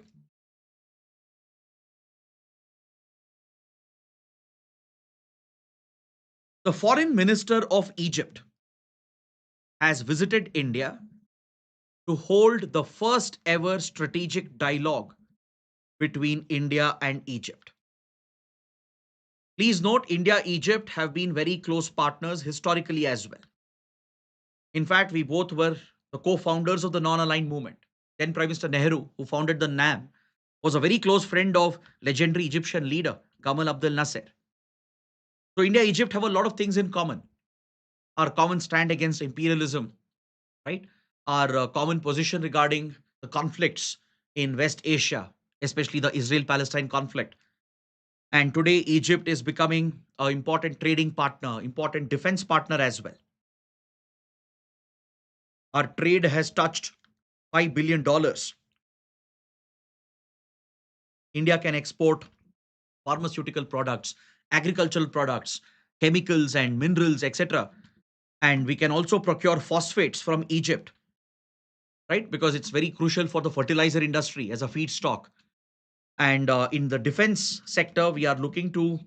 The foreign minister of Egypt has visited India to hold the first ever strategic dialogue between India and Egypt. Please note, India and Egypt have been very close partners historically as well. In fact, we both were the co-founders of the non-aligned movement. Then Prime Minister Nehru, who founded the NAM, was a very close friend of legendary Egyptian leader Gamal Abdel Nasser. So India and Egypt have a lot of things in common. Our common stand against imperialism, right? Our common position regarding the conflicts in West Asia, especially the Israel-Palestine conflict. And today, Egypt is becoming an important trading partner, important defense partner as well. Our trade has touched $5 billion. India can export pharmaceutical products, agricultural products, chemicals and minerals, etc. And we can also procure phosphates from Egypt, right? Because it's very crucial for the fertilizer industry as a feedstock. And in the defense sector, we are looking to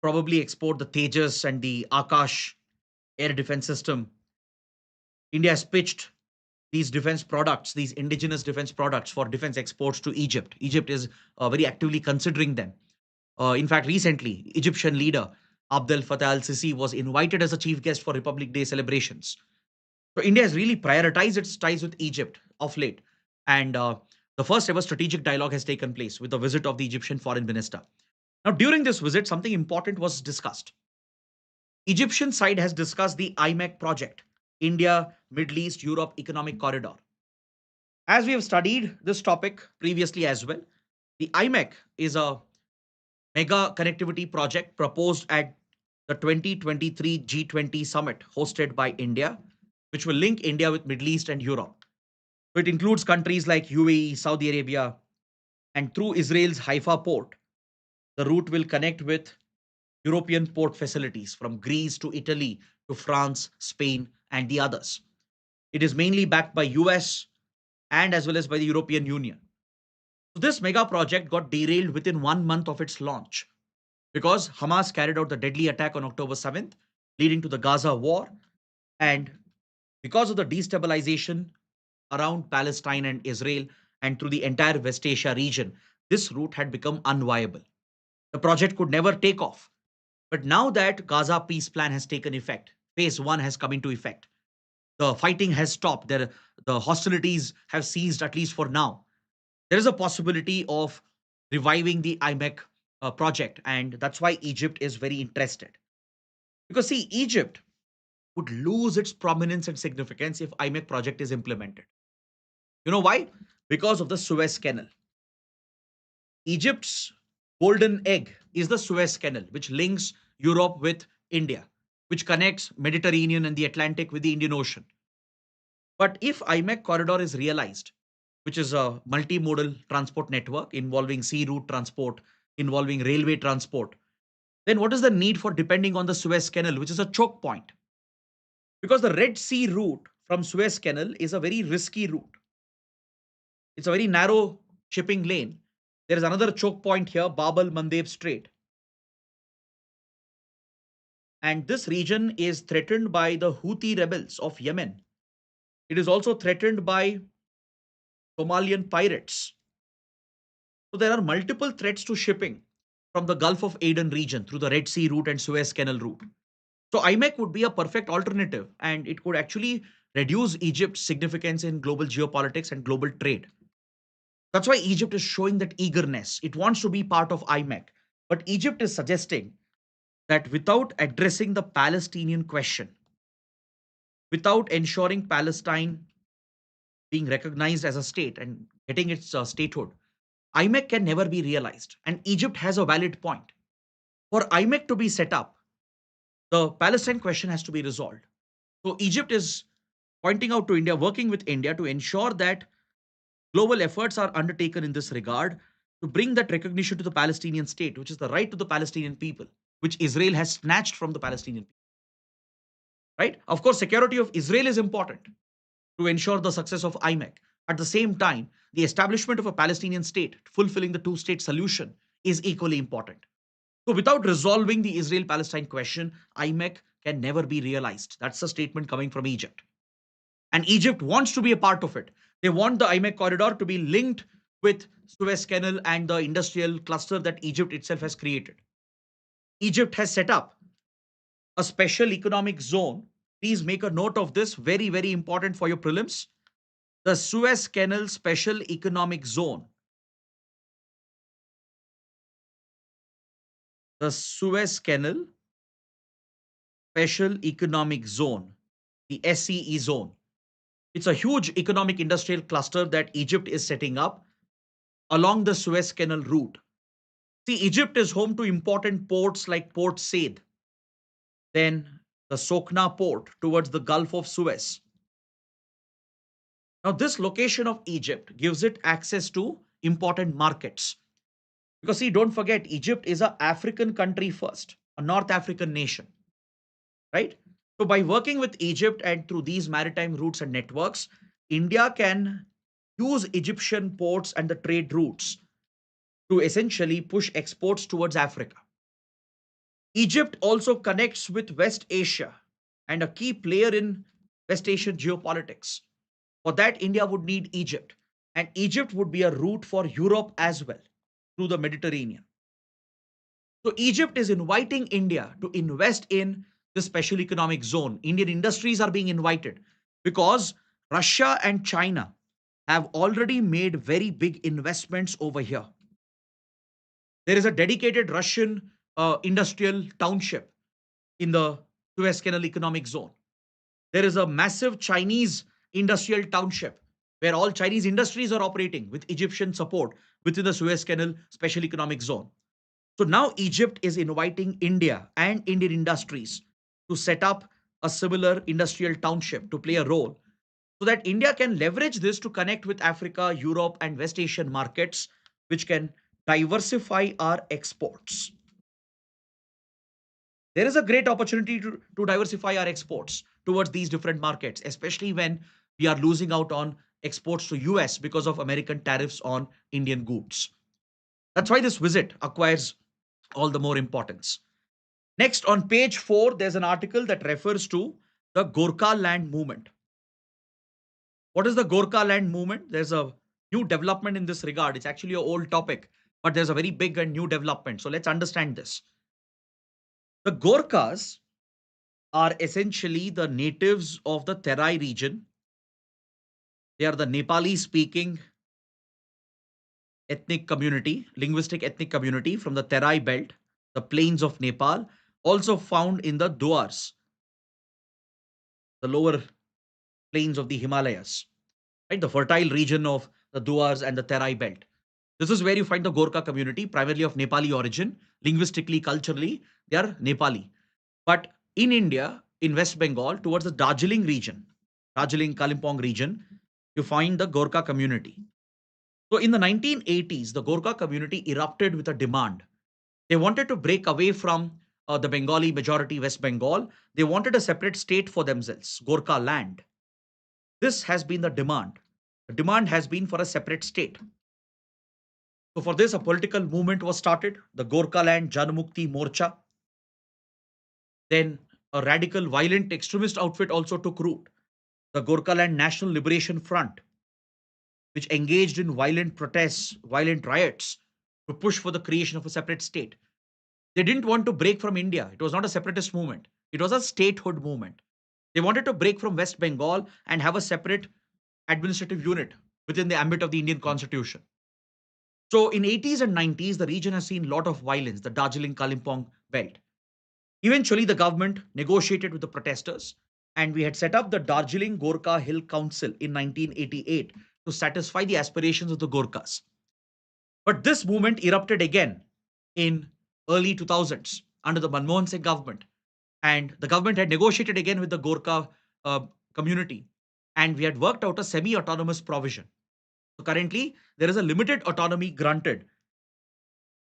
probably export the Tejas and the Akash air defense system. India has pitched these defense products, these indigenous defense products for defense exports to Egypt. Egypt is very actively considering them. In fact, recently, Egyptian leader Abdel Fattah al-Sisi was invited as a chief guest for Republic Day celebrations. So India has really prioritized its ties with Egypt of late. And the first ever strategic dialogue has taken place with the visit of the Egyptian foreign minister. Now, during this visit, something important was discussed. Egyptian side has discussed the IMEC project, India, Middle East, Europe Economic Corridor. As we have studied this topic previously as well, the IMEC is a mega connectivity project proposed at the 2023 G20 summit hosted by India, which will link India with Middle East and Europe. So it includes countries like UAE, Saudi Arabia, and through Israel's Haifa port, the route will connect with European port facilities from Greece to Italy to France, Spain, and the others. It is mainly backed by US and as well as by the European Union. So this mega project got derailed within 1 month of its launch because Hamas carried out the deadly attack on October 7th, leading to the Gaza war. And because of the destabilization around Palestine and Israel and through the entire West Asia region, this route had become unviable. The project could never take off. But now that Gaza peace plan has taken effect, phase one has come into effect. The fighting has stopped. The hostilities have ceased, at least for now. There is a possibility of reviving the IMEC project, and that's why Egypt is very interested. Because see, Egypt would lose its prominence and significance if IMEC project is implemented. You know why? Because of the Suez Canal. Egypt's golden egg is the Suez Canal, which links Europe with India, which connects Mediterranean and the Atlantic with the Indian Ocean. But if IMEC corridor is realized, which is a multimodal transport network involving sea route transport, involving railway transport, then what is the need for depending on the Suez Canal, which is a choke point? Because the Red Sea route from Suez Canal is a very risky route. It's a very narrow shipping lane. There is another choke point here, Bab al Mandeb Strait. And this region is threatened by the Houthi rebels of Yemen. It is also threatened by Somalian pirates. So there are multiple threats to shipping from the Gulf of Aden region through the Red Sea route and Suez Canal route. So IMEC would be a perfect alternative and it could actually reduce Egypt's significance in global geopolitics and global trade. That's why Egypt is showing that eagerness. It wants to be part of IMEC. But Egypt is suggesting that without addressing the Palestinian question, without ensuring Palestine being recognized as a state and getting its statehood, IMEC can never be realized. And Egypt has a valid point. For IMEC to be set up, the Palestine question has to be resolved. So Egypt is pointing out to India, working with India to ensure that global efforts are undertaken in this regard to bring that recognition to the Palestinian state, which is the right to the Palestinian people, which Israel has snatched from the Palestinian people. Right? Of course, security of Israel is important to ensure the success of IMEC. At the same time, the establishment of a Palestinian state, fulfilling the two-state solution, is equally important. So without resolving the Israel-Palestine question, IMEC can never be realized. That's a statement coming from Egypt. And Egypt wants to be a part of it. They want the IMEC corridor to be linked with Suez Canal and the industrial cluster that Egypt itself has created. Egypt has set up a special economic zone. Please make a note of this, very, very important for your prelims. The Suez Canal Special Economic Zone. The Suez Canal Special Economic Zone, the SEE zone. It's a huge economic industrial cluster that Egypt is setting up along the Suez Canal route. See, Egypt is home to important ports like Port Said, then the Sokna port towards the Gulf of Suez. Now, this location of Egypt gives it access to important markets. Because see, don't forget, Egypt is an African country first, a North African nation, right? So by working with Egypt and through these maritime routes and networks, India can use Egyptian ports and the trade routes to essentially push exports towards Africa. Egypt also connects with West Asia and a key player in West Asian geopolitics. For that, India would need Egypt, and Egypt would be a route for Europe as well through the Mediterranean. So Egypt is inviting India to invest in the special economic zone. Indian industries are being invited because Russia and China have already made very big investments over here. There is a dedicated Russian industrial township in the Suez Canal Economic Zone. There is a massive Chinese industrial township where all Chinese industries are operating with Egyptian support within the Suez Canal Special Economic Zone. So now Egypt is inviting India and Indian industries to set up a similar industrial township to play a role so that India can leverage this to connect with Africa, Europe, and West Asian markets, which can diversify our exports. There is a great opportunity to diversify our exports towards these different markets, especially when we are losing out on exports to US because of American tariffs on Indian goods. That's why this visit acquires all the more importance. Next, on page 4, there's an article that refers to the Gorkhaland movement. What is the Gorkhaland movement? There's a new development in this regard. It's actually an old topic, but there's a very big and new development. So let's understand this. The Gorkhas are essentially the natives of the Terai region. They are the Nepali speaking ethnic community, linguistic ethnic community from the Terai belt, the plains of Nepal, also found in the Duars, the lower plains of the Himalayas, right? The fertile region of the Duars and the Terai belt. This is where you find the Gorkha community, primarily of Nepali origin, linguistically, culturally, they are Nepali. But in India, in West Bengal, towards the Darjeeling region, Darjeeling Kalimpong region, you find the Gorkha community. So in the 1980s, the Gorkha community erupted with a demand. They wanted to break away from the Bengali majority West Bengal. They wanted a separate state for themselves, Gorkhaland. This has been the demand. The demand has been for a separate state. So for this, a political movement was started, the Gorkhaland Janmukti Morcha. Then a radical, violent extremist outfit also took root, the Gorkhaland National Liberation Front, which engaged in violent protests, violent riots to push for the creation of a separate state. They didn't want to break from India. It was not a separatist movement. It was a statehood movement. They wanted to break from West Bengal and have a separate administrative unit within the ambit of the Indian constitution. So in 80s and 90s, the region has seen a lot of violence, the Darjeeling Kalimpong belt. Eventually, the government negotiated with the protesters, and we had set up the Darjeeling Gorkha Hill Council in 1988 to satisfy the aspirations of the Gorkhas. But this movement erupted again in early 2000s under the Manmohan Singh government, and the government had negotiated again with the Gorkha uh, community, and we had worked out a semi-autonomous provision. So currently, there is a limited autonomy granted,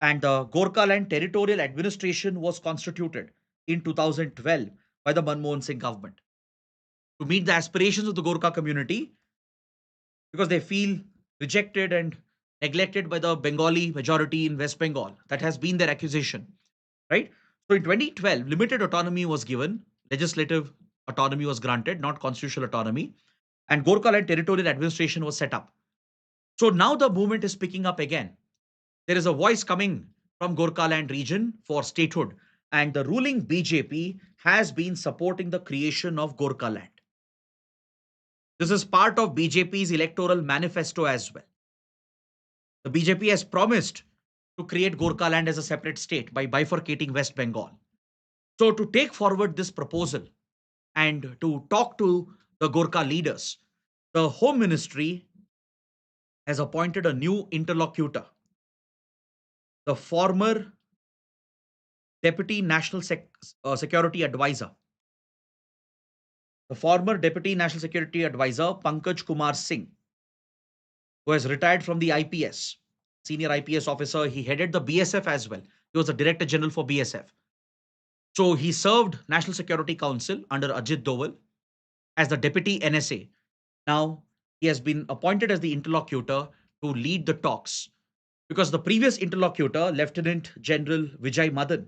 and the Gorkhaland Territorial Administration was constituted in 2012 by the Manmohan Singh government to meet the aspirations of the Gorkha community because they feel rejected and neglected by the Bengali majority in West Bengal. That has been their accusation, right? So in 2012, limited autonomy was given, legislative autonomy was granted, not constitutional autonomy, and Gorkhaland Territorial Administration was set up. So now the movement is picking up again. There is a voice coming from Gorkhaland region for statehood, and the ruling BJP has been supporting the creation of Gorkhaland. This is part of BJP's electoral manifesto as well. The BJP has promised to create Gorkhaland as a separate state by bifurcating West Bengal. So, to take forward this proposal and to talk to the Gorkha leaders, the Home Ministry has appointed a new interlocutor, the former Deputy National Security Advisor. The former Deputy National Security Advisor, Pankaj Kumar Singh, who has retired from the IPS, senior IPS officer. He headed the BSF as well. He was the Director General for BSF. So he served National Security Council under Ajit Doval as the Deputy NSA. Now he has been appointed as the interlocutor to lead the talks because the previous interlocutor, Lieutenant General Vijay Madan,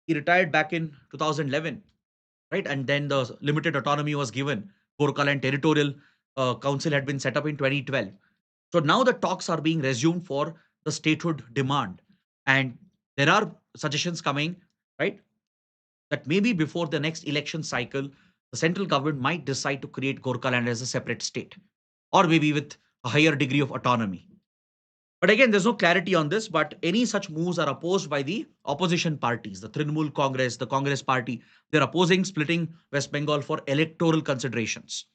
he retired back in 2011, right? And then the limited autonomy was given. Gorkhaland Territorial Council had been set up in 2012. So now the talks are being resumed for the statehood demand. And there are suggestions coming, right? That maybe before the next election cycle, the central government might decide to create Gorkhaland as a separate state, or maybe with a higher degree of autonomy. But again, there's no clarity on this, but any such moves are opposed by the opposition parties, the Trinamool Congress, the Congress party. They're opposing splitting West Bengal for electoral considerations,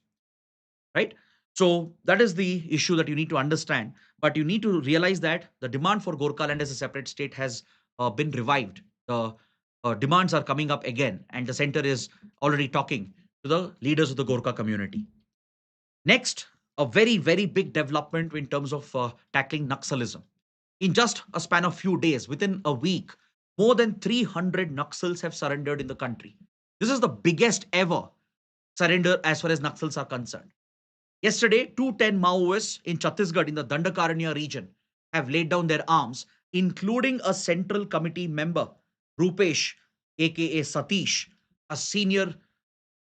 right? So that is the issue that you need to understand. But you need to realize that the demand for Gorkhaland as a separate state has been revived. The demands are coming up again, and the center is already talking to the leaders of the Gorkha community. Next, a very, very big development in terms of tackling Naxalism. In just a span of few days, within a week, more than 300 Naxals have surrendered in the country. This is the biggest ever surrender as far as Naxals are concerned. Yesterday, 210 Maoists in Chhattisgarh in the Dandakaranya region have laid down their arms, including a central committee member, Rupesh, aka Satish, a senior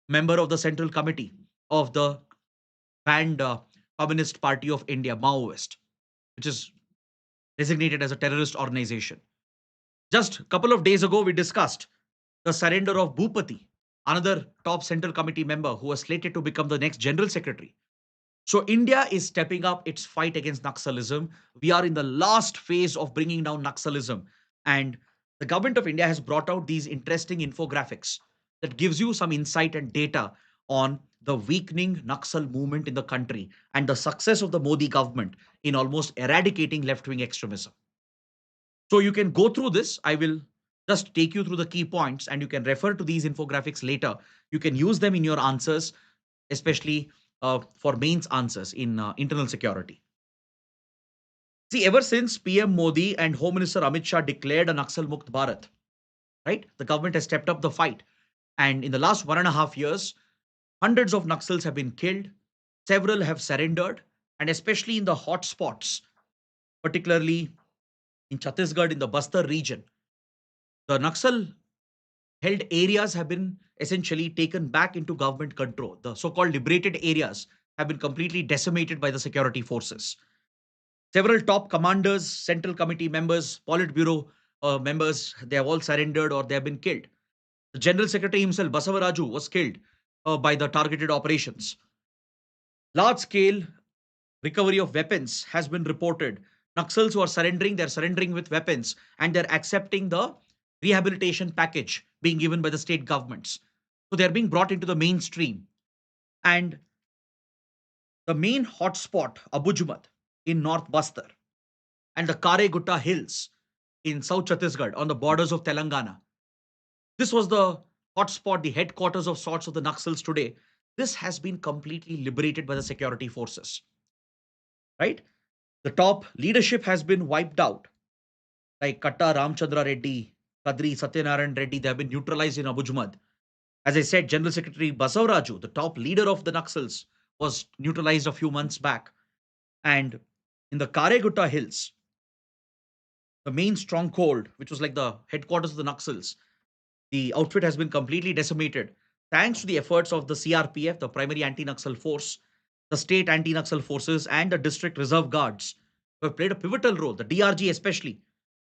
member of the central committee of the banned Communist Party of India, Maoist, which is designated as a terrorist organization. Just a couple of days ago, we discussed the surrender of Bhupati, another top central committee member who was slated to become the next general secretary. So India is stepping up its fight against Naxalism. We are in the last phase of bringing down Naxalism. And the government of India has brought out these interesting infographics that gives you some insight and data on the weakening Naxal movement in the country and the success of the Modi government in almost eradicating left-wing extremism. So you can go through this. I will just take you through the key points and you can refer to these infographics later. You can use them in your answers, especially for mains answers in internal security. See, ever since PM Modi and Home Minister Amit Shah declared a Naxal Mukt Bharat, right, the government has stepped up the fight. And in the last 1.5 years, hundreds of Naxals have been killed, several have surrendered, and especially in the hotspots, particularly in Chhattisgarh, in the Bastar region, the Naxal held areas have been essentially taken back into government control. The so called liberated areas have been completely decimated by the security forces. Several top commanders, central committee members, Politburo members, they have all surrendered or they have been killed. The general secretary himself, Basavaraju, was killed by the targeted operations. Large scale recovery of weapons has been reported. Naxals who are surrendering, they're surrendering with weapons and they're accepting the rehabilitation package being given by the state governments. So they're being brought into the mainstream. And the main hotspot, Abujamad in North Bastar and the Karegutta Hills in South Chhattisgarh on the borders of Telangana. This was the hotspot, the headquarters of sorts of the Naxals today. This has been completely liberated by the security forces, right? The top leadership has been wiped out, like Katta Ramchandra Reddy, Kadri Satyanarayan Reddy, they have been neutralized in Abujamad. As I said, General Secretary Basavaraju, the top leader of the Naxals, was neutralized a few months back. And in the Karegutta Hills, the main stronghold, which was like the headquarters of the Naxals, the outfit has been completely decimated thanks to the efforts of the CRPF, the primary anti Naxal force, the state anti Naxal forces, and the district reserve guards, who have played a pivotal role, the DRG especially,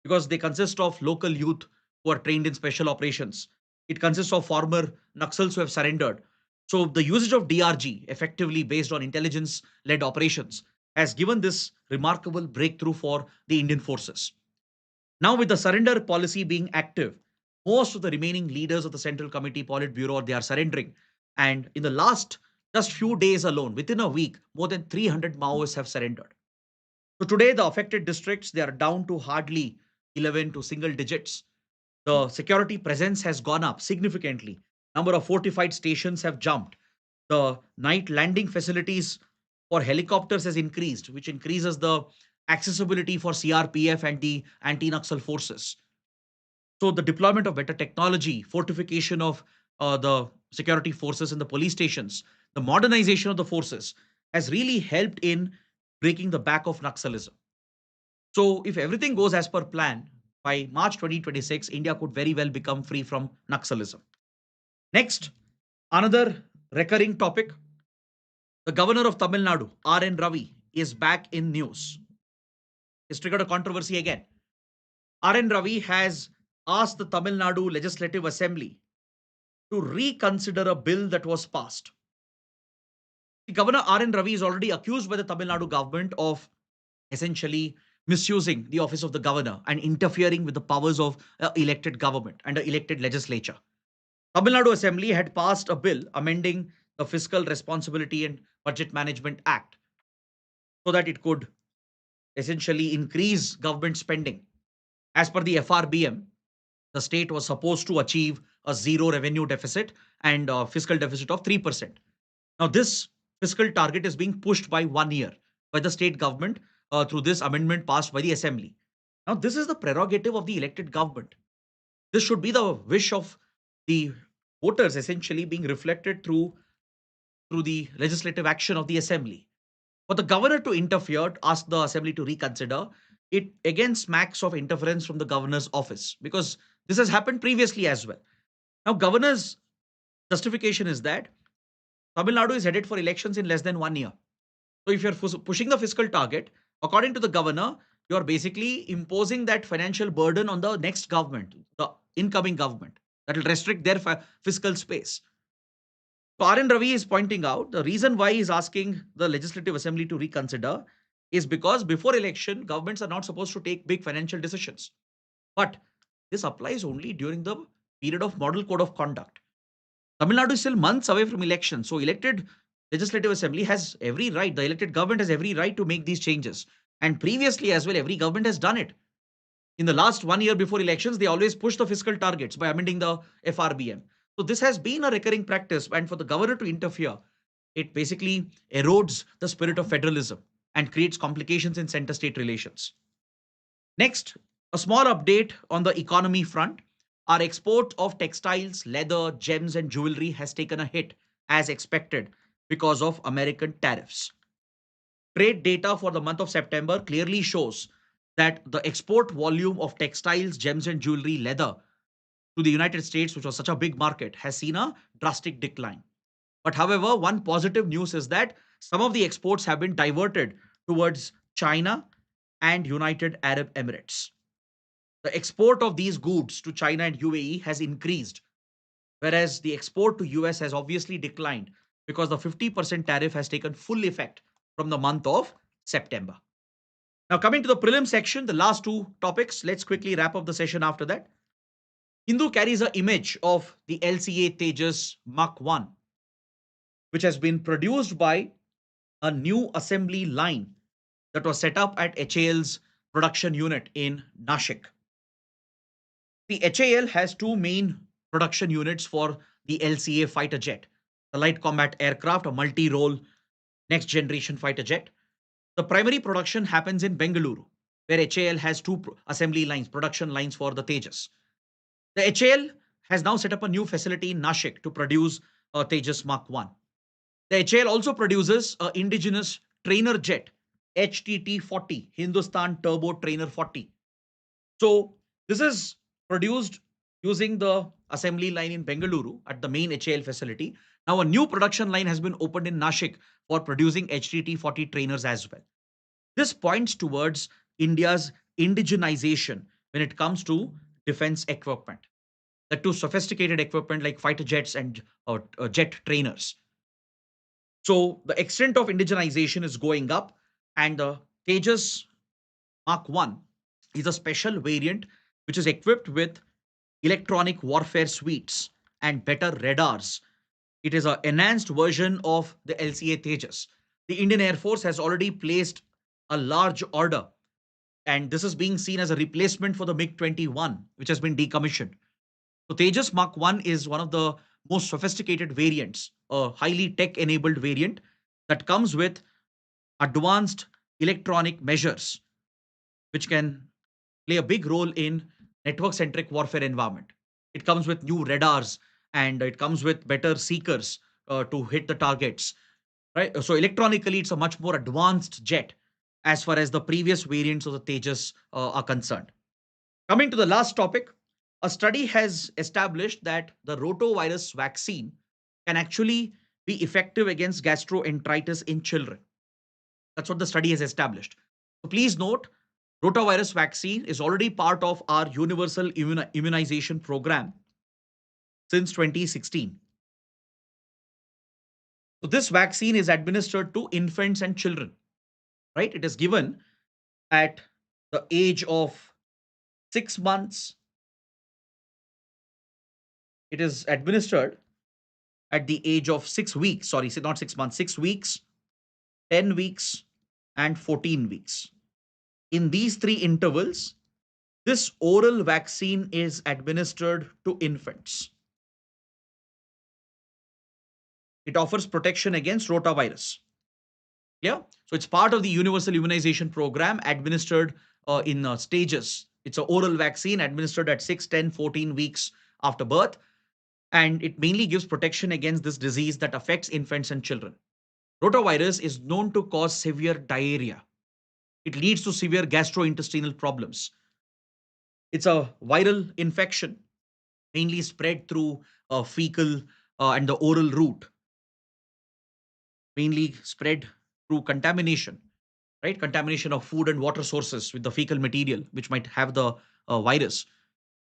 because they consist of local youth who are trained in special operations. It consists of former Naxals who have surrendered. So the usage of DRG, effectively based on intelligence led operations, has given this remarkable breakthrough for the Indian forces. Now, with the surrender policy being active, most of the remaining leaders of the Central Committee Politburo, they are surrendering. And in the last just few days alone, within a week, more than 300 Maoists have surrendered. So today, the affected districts, they are down to hardly 11 to single digits. The security presence has gone up significantly. Number of fortified stations have jumped. The night landing facilities for helicopters has increased, which increases the accessibility for CRPF and the anti-Naxal forces. So the deployment of better technology, fortification of the security forces and the police stations, the modernization of the forces has really helped in breaking the back of Naxalism. So if everything goes as per plan, by March 2026, India could very well become free from Naxalism. Next, another recurring topic, the governor of Tamil Nadu, R.N. Ravi, is back in news. It's triggered a controversy again. R.N. Ravi has asked the Tamil Nadu Legislative Assembly to reconsider a bill that was passed. Governor R.N. Ravi is already accused by the Tamil Nadu government of essentially misusing the office of the governor and interfering with the powers of elected government and the elected legislature. Tamil Nadu Assembly had passed a bill amending the Fiscal Responsibility and Budget Management Act so that it could essentially increase government spending. As per the FRBM, The state was supposed to achieve a zero revenue deficit and a fiscal deficit of 3%. Now, this fiscal target is being pushed by 1 year by the state government through this amendment passed by the assembly. Now, this is the prerogative of the elected government. This should be the wish of the voters essentially being reflected through the legislative action of the assembly. For the governor to interfere, ask the assembly to reconsider, it again smacks of interference from the governor's office because this has happened previously as well. Now, governor's justification is that Tamil Nadu is headed for elections in less than 1 year. So, if you're pushing the fiscal target, according to the governor, you're basically imposing that financial burden on the next government, the incoming government, that will restrict their fiscal space. So RN Ravi is pointing out the reason why he's asking the Legislative Assembly to reconsider is because before election, governments are not supposed to take big financial decisions. But this applies only during the period of model code of conduct. Tamil Nadu is still months away from election. So elected Legislative Assembly has every right, the elected government has every right to make these changes. And previously as well, every government has done it. In the last 1 year before elections, they always push the fiscal targets by amending the FRBM. So this has been a recurring practice, and for the governor to interfere, it basically erodes the spirit of federalism and creates complications in center-state relations. Next, a small update on the economy front. Our export of textiles, leather, gems, and jewelry has taken a hit as expected because of American tariffs. Trade data for the month of September clearly shows that the export volume of textiles, gems, and jewelry, leather to the United States, which was such a big market, has seen a drastic decline. But however, one positive news is that some of the exports have been diverted towards China and United Arab Emirates. The export of these goods to China and UAE has increased, whereas the export to US has obviously declined because the 50% tariff has taken full effect from the month of September. Now, coming to the prelim section, the last two topics, let's quickly wrap up the session after that. Hindu carries an image of the LCA Tejas Mk1, which has been produced by a new assembly line that was set up at HAL's production unit in Nashik. The HAL has two main production units for the LCA fighter jet, the light combat aircraft, a multi-role next generation fighter jet. The primary production happens in Bengaluru, where HAL has two assembly lines, production lines for the Tejas. The HAL has now set up a new facility in Nashik to produce a Tejas Mk1. The HAL also produces an indigenous trainer jet, HTT-40, Hindustan Turbo Trainer 40. So this is produced using the assembly line in Bengaluru at the main HAL facility. Now a new production line has been opened in Nashik for producing HTT-40 trainers as well. This points towards India's indigenization when it comes to defense equipment. The two sophisticated equipment like fighter jets and jet trainers. So the extent of indigenization is going up, and the Tejas Mk1 is a special variant which is equipped with electronic warfare suites and better radars. It is an enhanced version of the LCA Tejas. The Indian Air Force has already placed a large order, and this is being seen as a replacement for the MiG-21, which has been decommissioned. So Tejas Mk1 is one of the most sophisticated variants, a highly tech-enabled variant that comes with advanced electronic measures, which can play a big role in network-centric warfare environment. It comes with new radars and it comes with better seekers to hit the targets. Right. So electronically, it's a much more advanced jet as far as the previous variants of the Tejas are concerned. Coming to the last topic, a study has established that the rotavirus vaccine can actually be effective against gastroenteritis in children. That's what the study has established. So please note, rotavirus vaccine is already part of our universal immunization program since 2016. So this vaccine is administered to infants and children, right? It is given at the age of 6 months. It is administered at the age of 6 weeks, sorry, not 6 months, 6 weeks, 10 weeks, and 14 weeks. In these three intervals, This oral vaccine is administered to infants. It offers protection against rotavirus. Yeah. So it's part of the universal immunization program administered in stages. It's an oral vaccine administered at 6, 10, 14 weeks after birth. And it mainly gives protection against this disease that affects infants and children. Rotavirus is known to cause severe diarrhea. It leads to severe gastrointestinal problems. It's a viral infection, mainly spread through fecal and the oral route, mainly spread through contamination, right? Contamination of food and water sources with the fecal material, which might have the virus.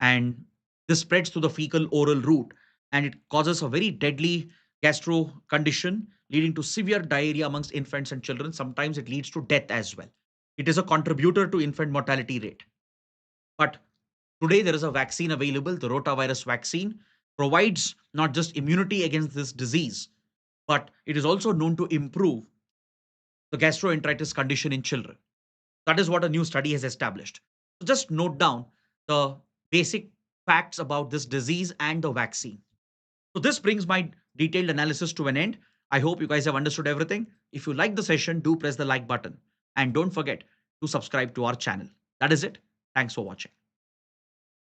And this spreads through the fecal oral route and it causes a very deadly gastro condition, leading to severe diarrhea amongst infants and children. Sometimes it leads to death as well. It is a contributor to infant mortality rate. But today, there is a vaccine available. The rotavirus vaccine provides not just immunity against this disease, but it is also known to improve the gastroenteritis condition in children. That is what a new study has established. So just note down the basic facts about this disease and the vaccine. So this brings my detailed analysis to an end. I hope you guys have understood everything. If you like the session, do press the like button and don't forget to subscribe to our channel. That is it. Thanks for watching.